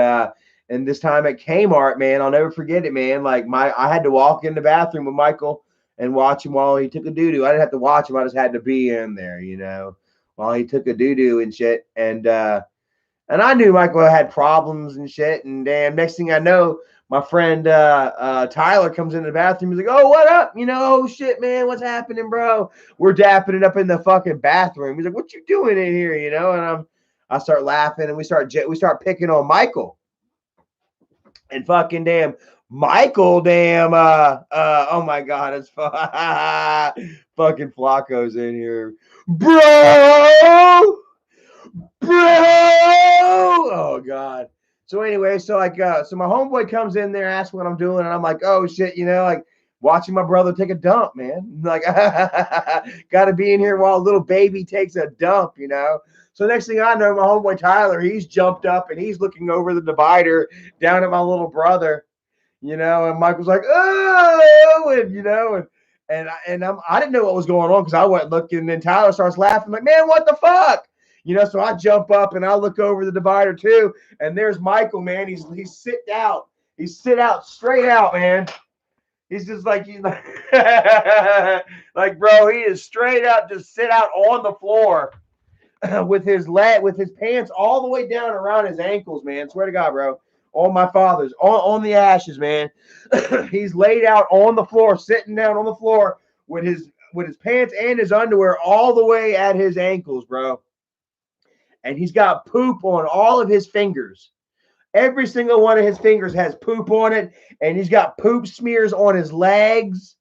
this time at Kmart, man, I'll never forget it, man. Like I had to walk in the bathroom with Michael and watch him while he took a doo doo. I didn't have to watch him; I just had to be in there, you know, while he took a doo doo and shit, and I knew Michael had problems and shit. And damn, next thing I know, my friend Tyler comes into the bathroom. He's like, "Oh, what up? You know, oh shit, man, what's happening, bro?" We're dapping it up in the fucking bathroom. He's like, "What you doing in here?" You know, and I start laughing, and we start picking on Michael, and fucking damn. Michael, damn, oh my God, it's fucking Flacco's in here, bro. Oh God. So anyway, so so my homeboy comes in there, asks what I'm doing, and I'm like, oh shit, you know, like watching my brother take a dump, man. Like, gotta be in here while a little baby takes a dump, you know. So next thing I know, my homeboy Tyler, he's jumped up and he's looking over the divider down at my little brother, you know, and Michael's like, oh, and you know, I didn't know what was going on because I went looking, and then Tyler starts laughing, like, man, what the fuck? You know, so I jump up and I look over the divider too, and there's Michael, man. He's sit out. He's sit out straight out, man. He's just like like bro, he is straight out, just sit out on the floor with his pants all the way down around his ankles, man. Swear to God, bro. On my father's, on the ashes, man. He's laid out on the floor, sitting down on the floor with his pants and his underwear all the way at his ankles, bro. And he's got poop on all of his fingers. Every single one of his fingers has poop on it, and he's got poop smears on his legs.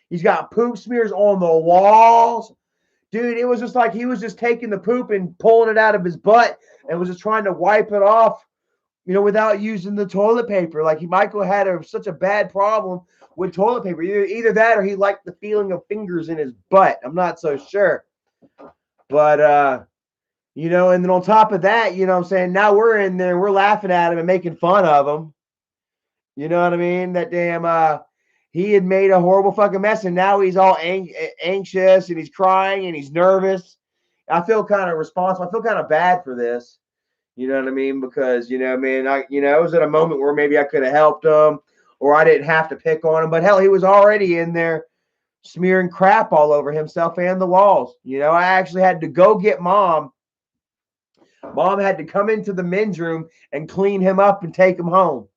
He's got poop smears on the walls. Dude, it was just like he was just taking the poop and pulling it out of his butt and was just trying to wipe it off, you know, without using the toilet paper. Like Michael had such a bad problem with toilet paper. Either that or he liked the feeling of fingers in his butt. I'm not so sure. But you know, and then on top of that, you know what I'm saying, now we're in there, we're laughing at him and making fun of him. You know what I mean? That damn, he had made a horrible fucking mess, and now he's all anxious, and he's crying, and he's nervous. I feel kind of responsible. I feel kind of bad for this. You know what I mean? Because, you know, man, it was at a moment where maybe I could have helped him, or I didn't have to pick on him. But hell, he was already in there smearing crap all over himself and the walls. You know, I actually had to go get Mom. Mom had to come into the men's room and clean him up and take him home.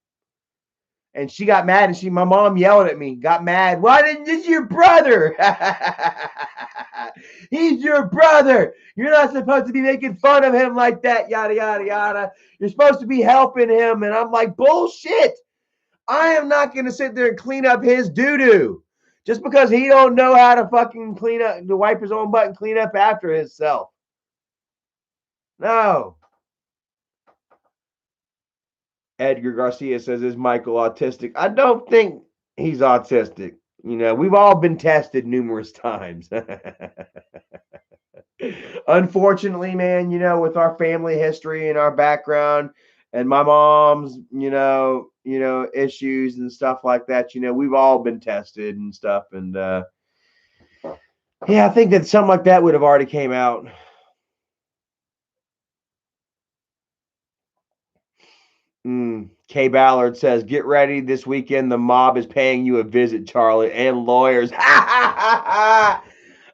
And she got mad, and my mom yelled at me, got mad. Why didn't this your brother? He's your brother. You're not supposed to be making fun of him like that, yada, yada, yada. You're supposed to be helping him. And I'm like, bullshit. I am not going to sit there and clean up his doo-doo just because he don't know how to fucking clean up, to wipe his own butt and clean up after himself. No. Edgar Garcia says, is Michael autistic? I don't think he's autistic. You know, we've all been tested numerous times. Unfortunately, man, you know, with our family history and our background and my mom's, you know, issues and stuff like that, you know, we've all been tested and stuff. And yeah, I think that something like that would have already came out. Kay Ballard says, get ready this weekend. The mob is paying you a visit, Charlie, and lawyers. Oh,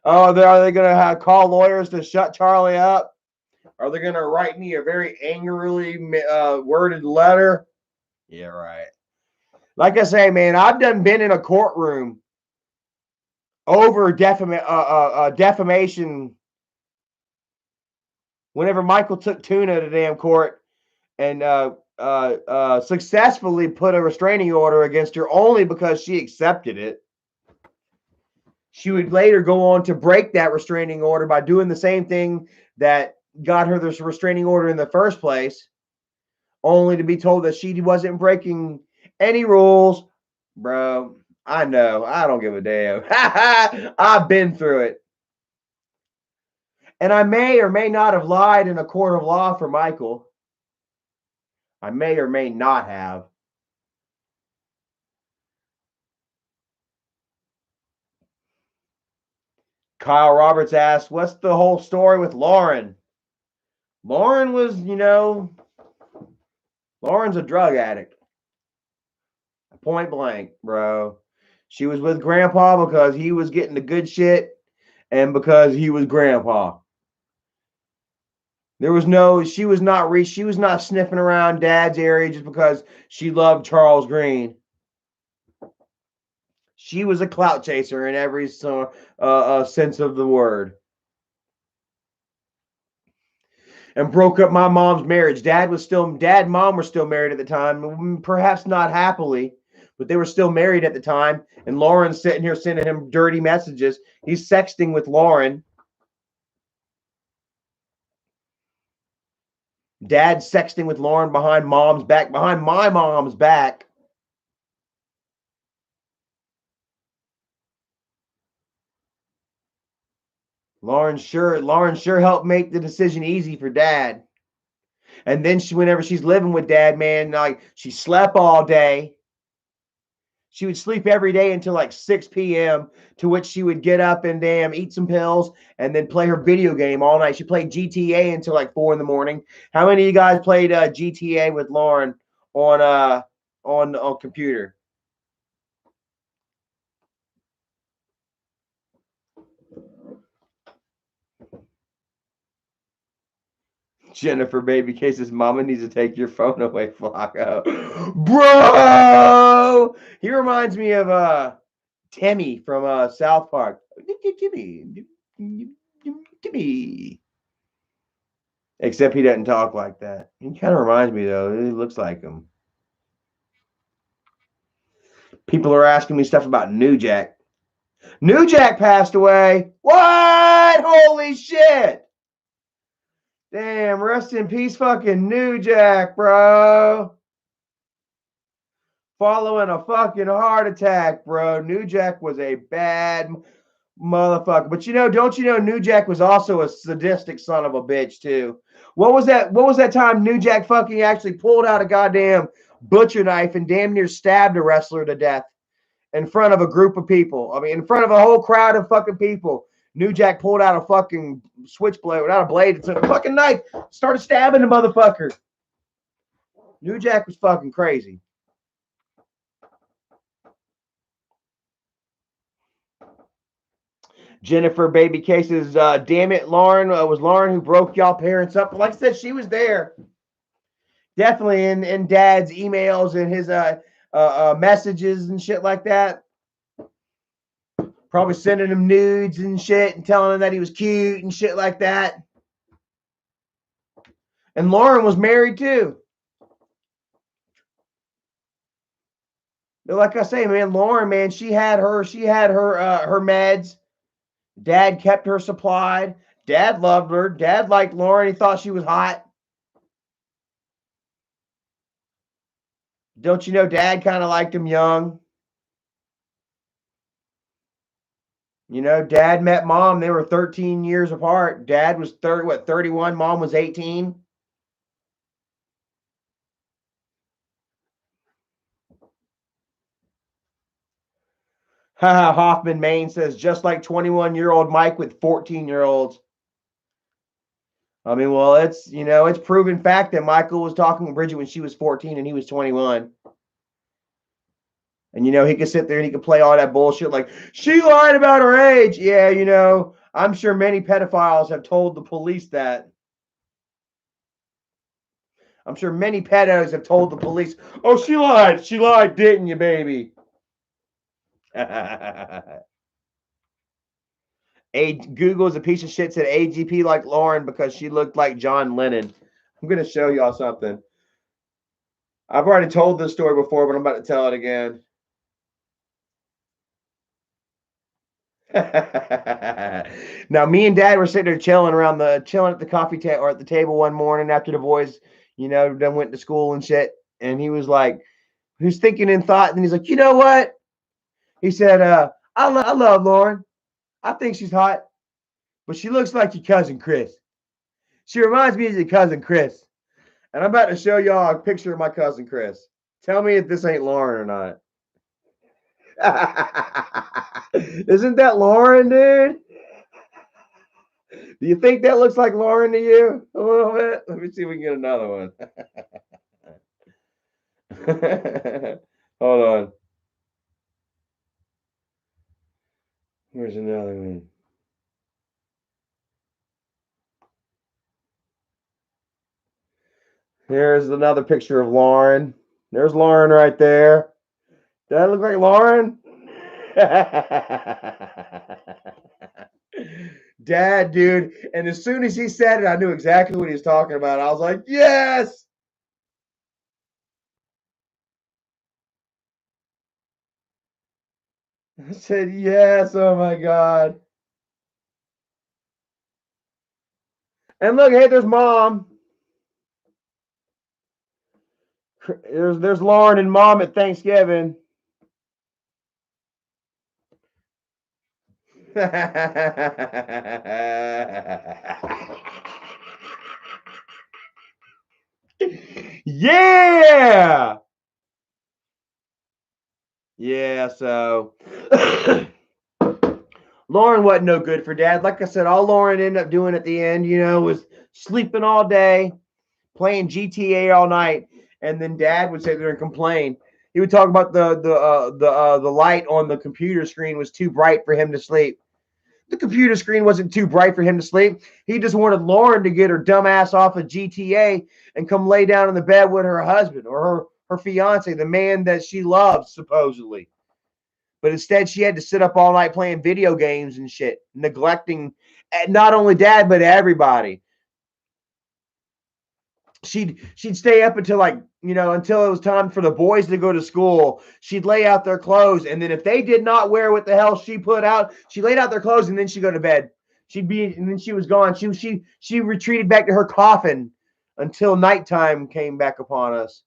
are they going to call lawyers to shut Charlie up? Are they going to write me a very angrily worded letter? Yeah, right. Like I say, man, I've been in a courtroom over defamation. Whenever Michael took Tuna to damn court and successfully put a restraining order against her only because she accepted it. She would later go on to break that restraining order by doing the same thing that got her this restraining order in the first place, only to be told that she wasn't breaking any rules. Bro, I know. I don't give a damn. I've been through it. And I may or may not have lied in a court of law for Michael. I may or may not have. Kyle Roberts asked, what's the whole story with Lauren? Lauren was, Lauren's a drug addict. Point blank, bro. She was with Grandpa because he was getting the good shit and because he was Grandpa. She was not sniffing around Dad's area just because she loved Charles Green. She was a clout chaser in every sense of the word. And broke up my mom's marriage. Dad and Mom were still married at the time, perhaps not happily, but they were still married at the time. And Lauren's sitting here sending him dirty messages. He's sexting with Lauren. Dad's sexting with Lauren behind Mom's back, behind my mom's back. Lauren sure helped make the decision easy for Dad. And then whenever she's living with Dad, man, like she slept all day. She would sleep every day until like 6 p.m., to which she would get up and eat some pills and then play her video game all night. She played GTA until like 4 in the morning. How many of you guys played GTA with Lauren on computer? Jennifer Baby Case's mama needs to take your phone away, Flacco. Bro! He reminds me of Timmy from South Park. Timmy. Except he doesn't talk like that. He kind of reminds me, though. He looks like him. People are asking me stuff about New Jack. New Jack passed away. What? Holy shit. Damn, rest in peace, fucking New Jack, bro. Following a fucking heart attack, bro. New Jack was a bad motherfucker. But don't you know New Jack was also a sadistic son of a bitch, too? What was that time New Jack fucking actually pulled out a goddamn butcher knife and damn near stabbed a wrestler to death in front of a group of people? I mean, in front of a whole crowd of fucking people. New Jack pulled out a fucking switchblade, not a blade, it's a fucking knife, started stabbing the motherfucker. New Jack was fucking crazy. Jennifer Baby Cases, damn it, Lauren, was Lauren who broke y'all parents up. But like I said, she was there. Definitely in Dad's emails and his messages and shit like that. Probably sending him nudes and shit and telling him that he was cute and shit like that. And Lauren was married too. But like I say, man, Lauren, man, she had her meds. Dad kept her supplied. Dad loved her. Dad liked Lauren. He thought she was hot. Don't you know Dad kind of liked him young? Dad met Mom. They were 13 years apart. Dad was 31. Mom was 18. Hoffman Maine says, just like 21-year-old Mike with 14-year-olds. I mean, well, it's proven fact that Michael was talking to Bridget when she was 14 and he was 21. And, he could sit there and he could play all that bullshit like, she lied about her age. Yeah, I'm sure many pedophiles have told the police that. I'm sure many pedos have told the police, oh, she lied. She lied, didn't you, baby? Google's a piece of shit, said AGP like Lauren because she looked like John Lennon. I'm going to show y'all something. I've already told this story before, but I'm about to tell it again. Now, me and Dad were sitting there chilling at the coffee table or at the table one morning after the boys, done went to school and shit. And he was thinking in thought, and he's like, you know what? He said, I love Lauren. I think she's hot, but she looks like your cousin Chris. She reminds me of your cousin Chris. And I'm about to show y'all a picture of my cousin Chris. Tell me if this ain't Lauren or not. Isn't that Lauren, dude? Do you think that looks like Lauren to you a little bit? Let me see if we can get another one. Hold on. Where's another one? Here's another picture of Lauren. There's Lauren right there. Does that look like Lauren? Dad, dude. And as soon as he said it, I knew exactly what he was talking about. I was like, yes. I said, yes. Oh my God. And look, hey, there's Mom. There's Lauren and Mom at Thanksgiving. Yeah. Yeah, so Lauren wasn't no good for Dad. Like I said, all Lauren ended up doing at the end, was sleeping all day, playing GTA all night, and then Dad would sit there and complain. He would talk about the light on the computer screen was too bright for him to sleep. The computer screen wasn't too bright for him to sleep. He just wanted Lauren to get her dumb ass off of GTA and come lay down in the bed with her husband or her fiance, the man that she loves, supposedly. But instead, she had to sit up all night playing video games and shit, neglecting not only Dad, but everybody. She'd stay up until until it was time for the boys to go to school. She'd lay out their clothes, and then if they did not wear what the hell she put out, she laid out their clothes and then she'd go to bed. And then she was gone. She retreated back to her coffin until nighttime came back upon us.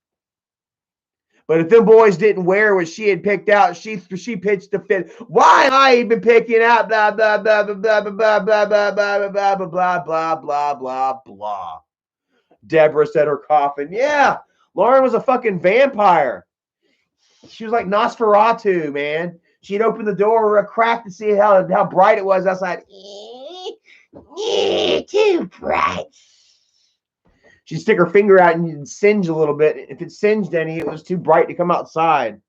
But if them boys didn't wear what she had picked out, she pitched the fit. Why am I even picking out blah blah blah blah blah blah blah blah blah blah blah blah blah blah blah blah. Deborah said her coffin. Yeah, Lauren was a fucking vampire. She was like Nosferatu, man. She'd open the door a crack to see how bright it was outside. Too bright. She'd stick her finger out and you'd singe a little bit. If it singed any, it was too bright to come outside.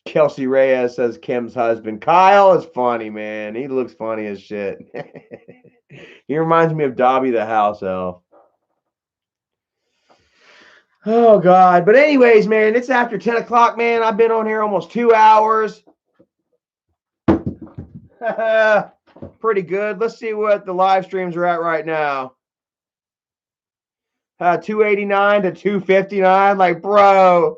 Kelsey Reyes says Kim's husband. Kyle is funny, man. He looks funny as shit. He reminds me of Dobby the house elf. Oh, God. But anyways, man, it's after 10 o'clock, man. I've been on here almost 2 hours. Pretty good. Let's see what the live streams are at right now. 289 to 259. Like, bro,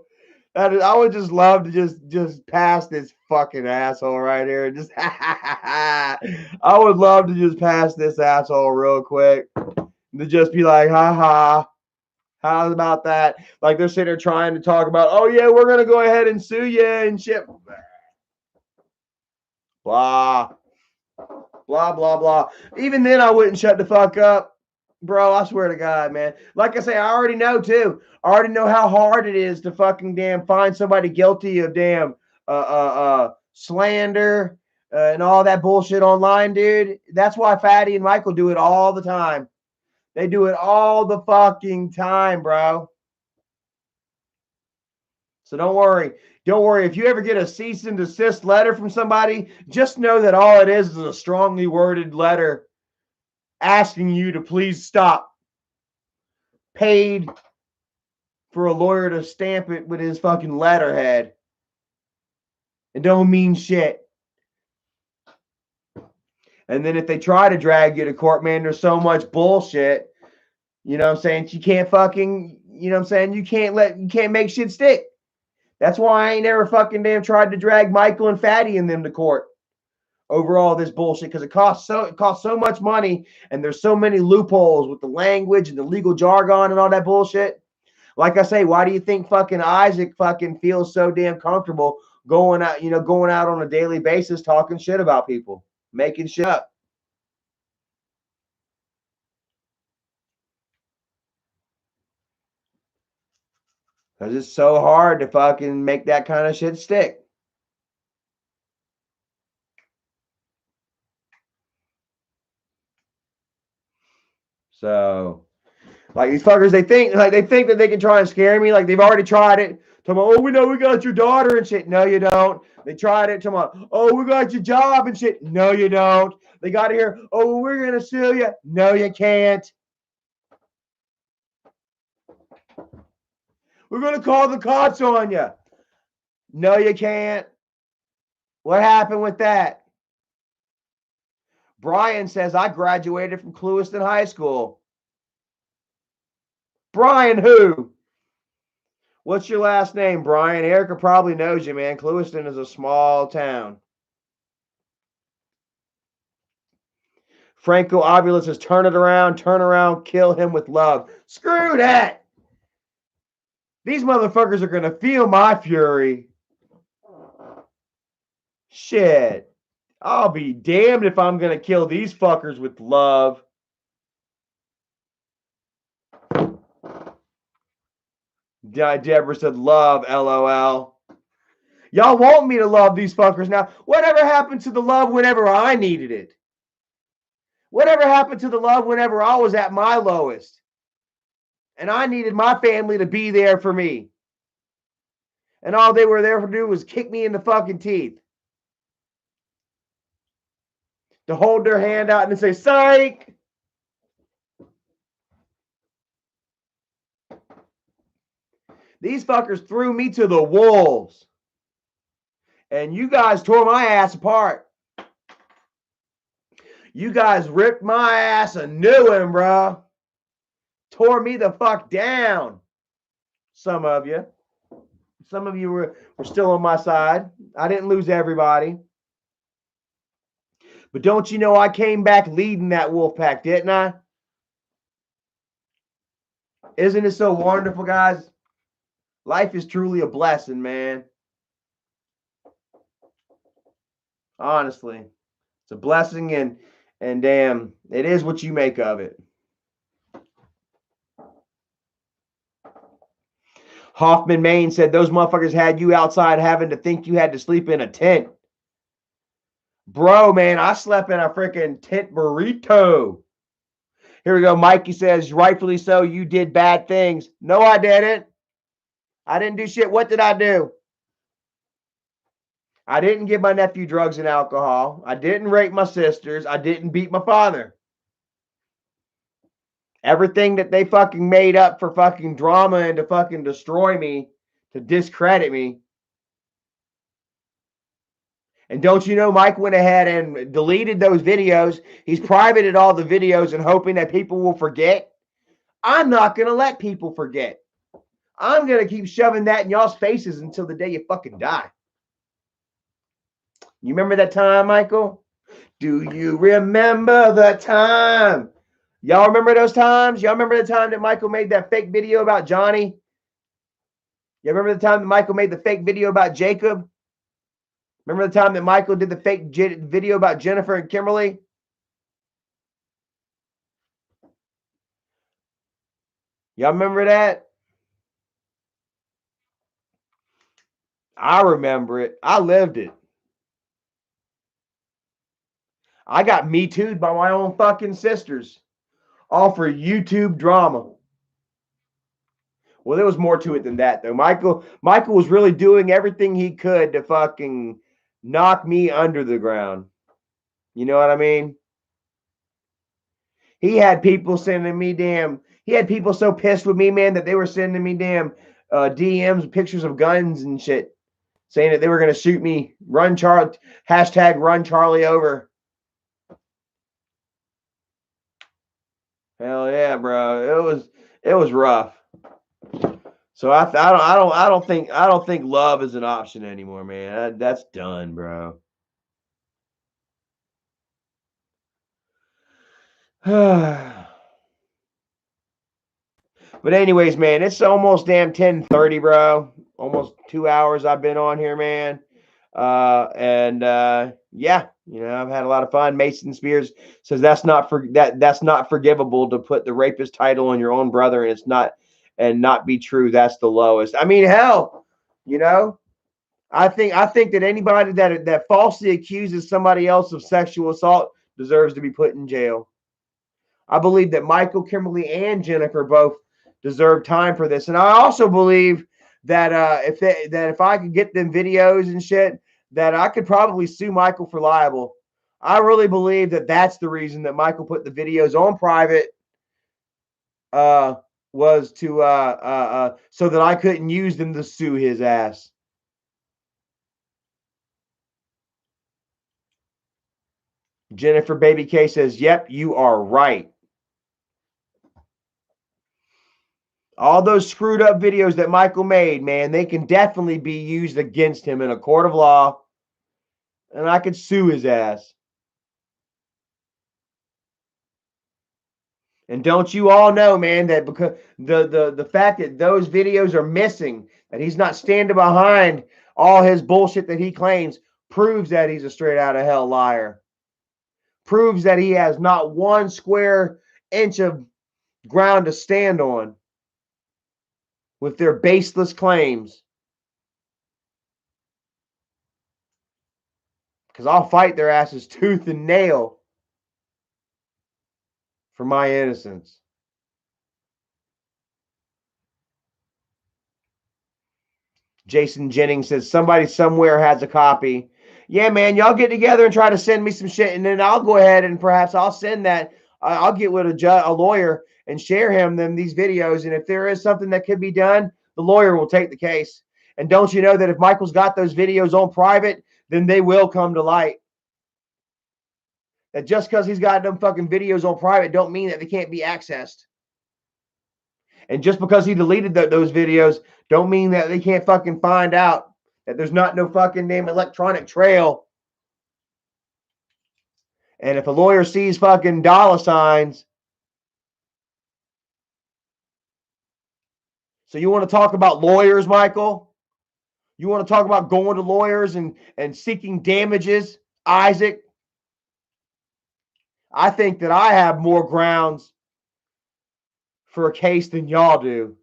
I would just love to just pass this fucking asshole right here. Just I would love to just pass this asshole real quick. To just be like, ha. How about that? Like they're sitting there trying to talk about, oh yeah, we're gonna go ahead and sue you and shit. Blah. Blah, blah, blah. Even then, I wouldn't shut the fuck up. Bro, I swear to God, man. Like I say, I already know, too. I already know how hard it is to fucking damn find somebody guilty of damn slander and all that bullshit online, dude. That's why Fatty and Michael do it all the time. They do it all the fucking time, bro. So don't worry. Don't worry. If you ever get a cease and desist letter from somebody, just know that all it is a strongly worded letter asking you to please stop. Paid for a lawyer to stamp it with his fucking letterhead. It don't mean shit. And then if they try to drag you to court, man, there's so much bullshit. You know what I'm saying? You can't fucking, you know what I'm saying? You can't make shit stick. That's why I ain't never fucking damn tried to drag Michael and Fatty and them to court over all this bullshit, because it costs so much money, and there's so many loopholes with the language and the legal jargon and all that bullshit. Like I say, why do you think fucking Isaac fucking feels so damn comfortable going out on a daily basis talking shit about people, making shit up? Because it's so hard to fucking make that kind of shit stick. So, like, these fuckers, they think that they can try and scare me. Like, they've already tried it. Talking about, oh, we know we got your daughter and shit. No, you don't. They tried it. Talking about, oh, we got your job and shit. No, you don't. They got to hear, oh, we're going to sue you. No, you can't. We're going to call the cops on you. No, you can't. What happened with that? Brian says, I graduated from Clewiston High School. Brian who? What's your last name, Brian? Erica probably knows you, man. Clewiston is a small town. Franco Avila says, turn around, kill him with love. Screw that. These motherfuckers are going to feel my fury. Shit. I'll be damned if I'm going to kill these fuckers with love. Deborah said, love, LOL. Y'all want me to love these fuckers now. Whatever happened to the love whenever I needed it? Whatever happened to the love whenever I was at my lowest? And I needed my family to be there for me. And all they were there to do was kick me in the fucking teeth. To hold their hand out and say, psych. These fuckers threw me to the wolves. And you guys tore my ass apart. You guys ripped my ass a new one, bro. Tore me the fuck down. Some of you. Some of you were still on my side. I didn't lose everybody. But don't you know I came back leading that wolf pack, didn't I? Isn't it so wonderful, guys? Life is truly a blessing, man. Honestly. It's a blessing, and damn, it is what you make of it. Hoffman Maine said those motherfuckers had you outside having to think you had to sleep in a tent. Bro, man, I slept in a freaking tent burrito. Here we go. Mikey says, rightfully so, you did bad things. No, I didn't. I didn't do shit. What did I do? I didn't give my nephew drugs and alcohol. I didn't rape my sisters. I didn't beat my father. Everything that they fucking made up for fucking drama and to fucking destroy me, to discredit me. And don't you know, Mike went ahead and deleted those videos. He's privated all the videos and hoping that people will forget. I'm not going to let people forget. I'm going to keep shoving that in y'all's faces until the day you fucking die. You remember that time, Michael? Do you remember the time? Y'all remember those times? Y'all remember the time that Michael made that fake video about Johnny? You remember the time that Michael made the fake video about Jacob? Remember the time that Michael did the fake video about Jennifer and Kimberly? Y'all remember that? I remember it. I lived it. I got me too'd by my own fucking sisters. All for YouTube drama. Well, there was more to it than that, though. Michael was really doing everything he could to fucking knock me under the ground. You know what I mean? He had people sending me he had people so pissed with me, man, that they were sending me DMs, pictures of guns and shit. saying that they were going to shoot me. Run Charlie, hashtag run Charlie over. Hell yeah, bro. It was rough. So I don't think love is an option anymore, man. That's done, bro. But anyways, man, it's almost damn 10:30, bro. Almost 2 hours I've been on here, man. Yeah, I've had a lot of fun. Mason Spears says that's not forgivable to put the rapist title on your own brother and it's not and not be true. That's the lowest. I mean, hell, I think that anybody that falsely accuses somebody else of sexual assault deserves to be put in jail. I believe that Michael, Kimberly, and Jennifer both deserve time for this, and I also believe that if I could get them videos and shit, that I could probably sue Michael for libel. I really believe that that's the reason that Michael put the videos on private. Was to so that I couldn't use them to sue his ass. Jennifer Baby K says, "Yep, you are right." All those screwed up videos that Michael made, man, they can definitely be used against him in a court of law, and I could sue his ass. And don't you all know, man, that because the fact that those videos are missing, that he's not standing behind all his bullshit that he claims, proves that he's a straight out of hell liar. Proves that he has not one square inch of ground to stand on with their baseless claims. Because I'll fight their asses tooth and nail for my innocence. Jason Jennings says somebody somewhere has a copy. Yeah, man, y'all get together and try to send me some shit, and then I'll go ahead and perhaps I'll send that. I'll get with a lawyer and share these videos. And if there is something that could be done, the lawyer will take the case. And don't you know that if Michael's got those videos on private, then they will come to light. That just because he's got them fucking videos on private don't mean that they can't be accessed. And just because he deleted those videos don't mean that they can't fucking find out that there's not no fucking damn electronic trail. And if a lawyer sees fucking dollar signs, so you want to talk about lawyers, Michael? You want to talk about going to lawyers and seeking damages, Isaac? I think that I have more grounds for a case than y'all do.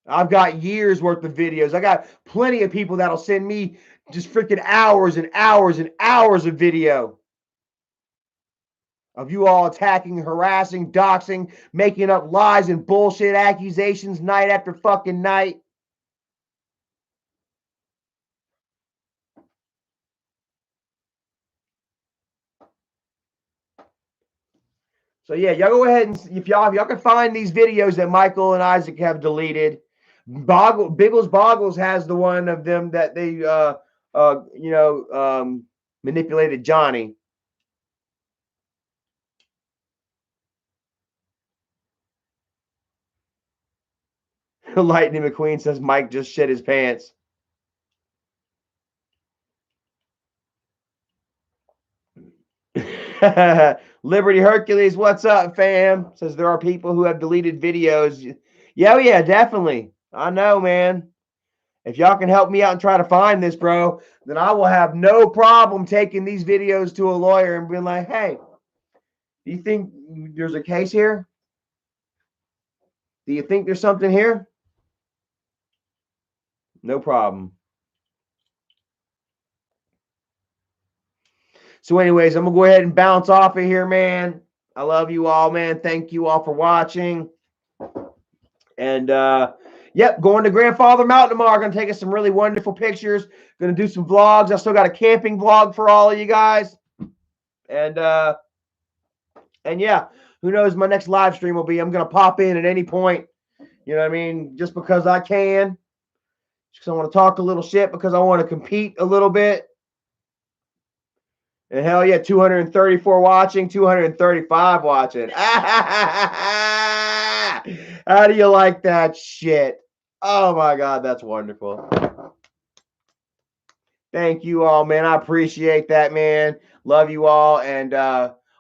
I've got years worth of videos. I got plenty of people that'll send me just freaking hours and hours and hours of video of you all attacking, harassing, doxing, making up lies and bullshit accusations night after fucking night. So yeah, y'all go ahead and if y'all can find these videos that Michael and Isaac have deleted. Biggles Boggles has the one of them that they manipulated Johnny. Lightning McQueen says Mike just shit his pants. Liberty Hercules, what's up, fam? Says there are people who have deleted videos. Yeah, yeah, definitely. I know, man. If y'all can help me out and try to find this, bro, then I will have no problem taking these videos to a lawyer and being like, hey, do you think there's a case here? Do you think there's something here? No problem. So anyways, I'm going to go ahead and bounce off of here, man. I love you all, man. Thank you all for watching. And, yep, going to Grandfather Mountain tomorrow. Going to take us some really wonderful pictures. Going to do some vlogs. I still got a camping vlog for all of you guys. And yeah, who knows my next live stream will be. I'm going to pop in at any point. You know what I mean? Just because I can. because I want to talk a little shit, because I want to compete a little bit. And hell yeah, 234 watching, 235 watching. How do you like that shit? Oh my God, that's wonderful. Thank you all, man. I appreciate that, man. Love you all, and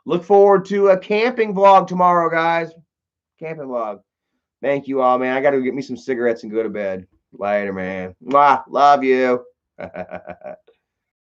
look forward to a camping vlog tomorrow, guys. Camping vlog. Thank you all, man. I got to get me some cigarettes and go to bed. Later, man. Mwah. Love you.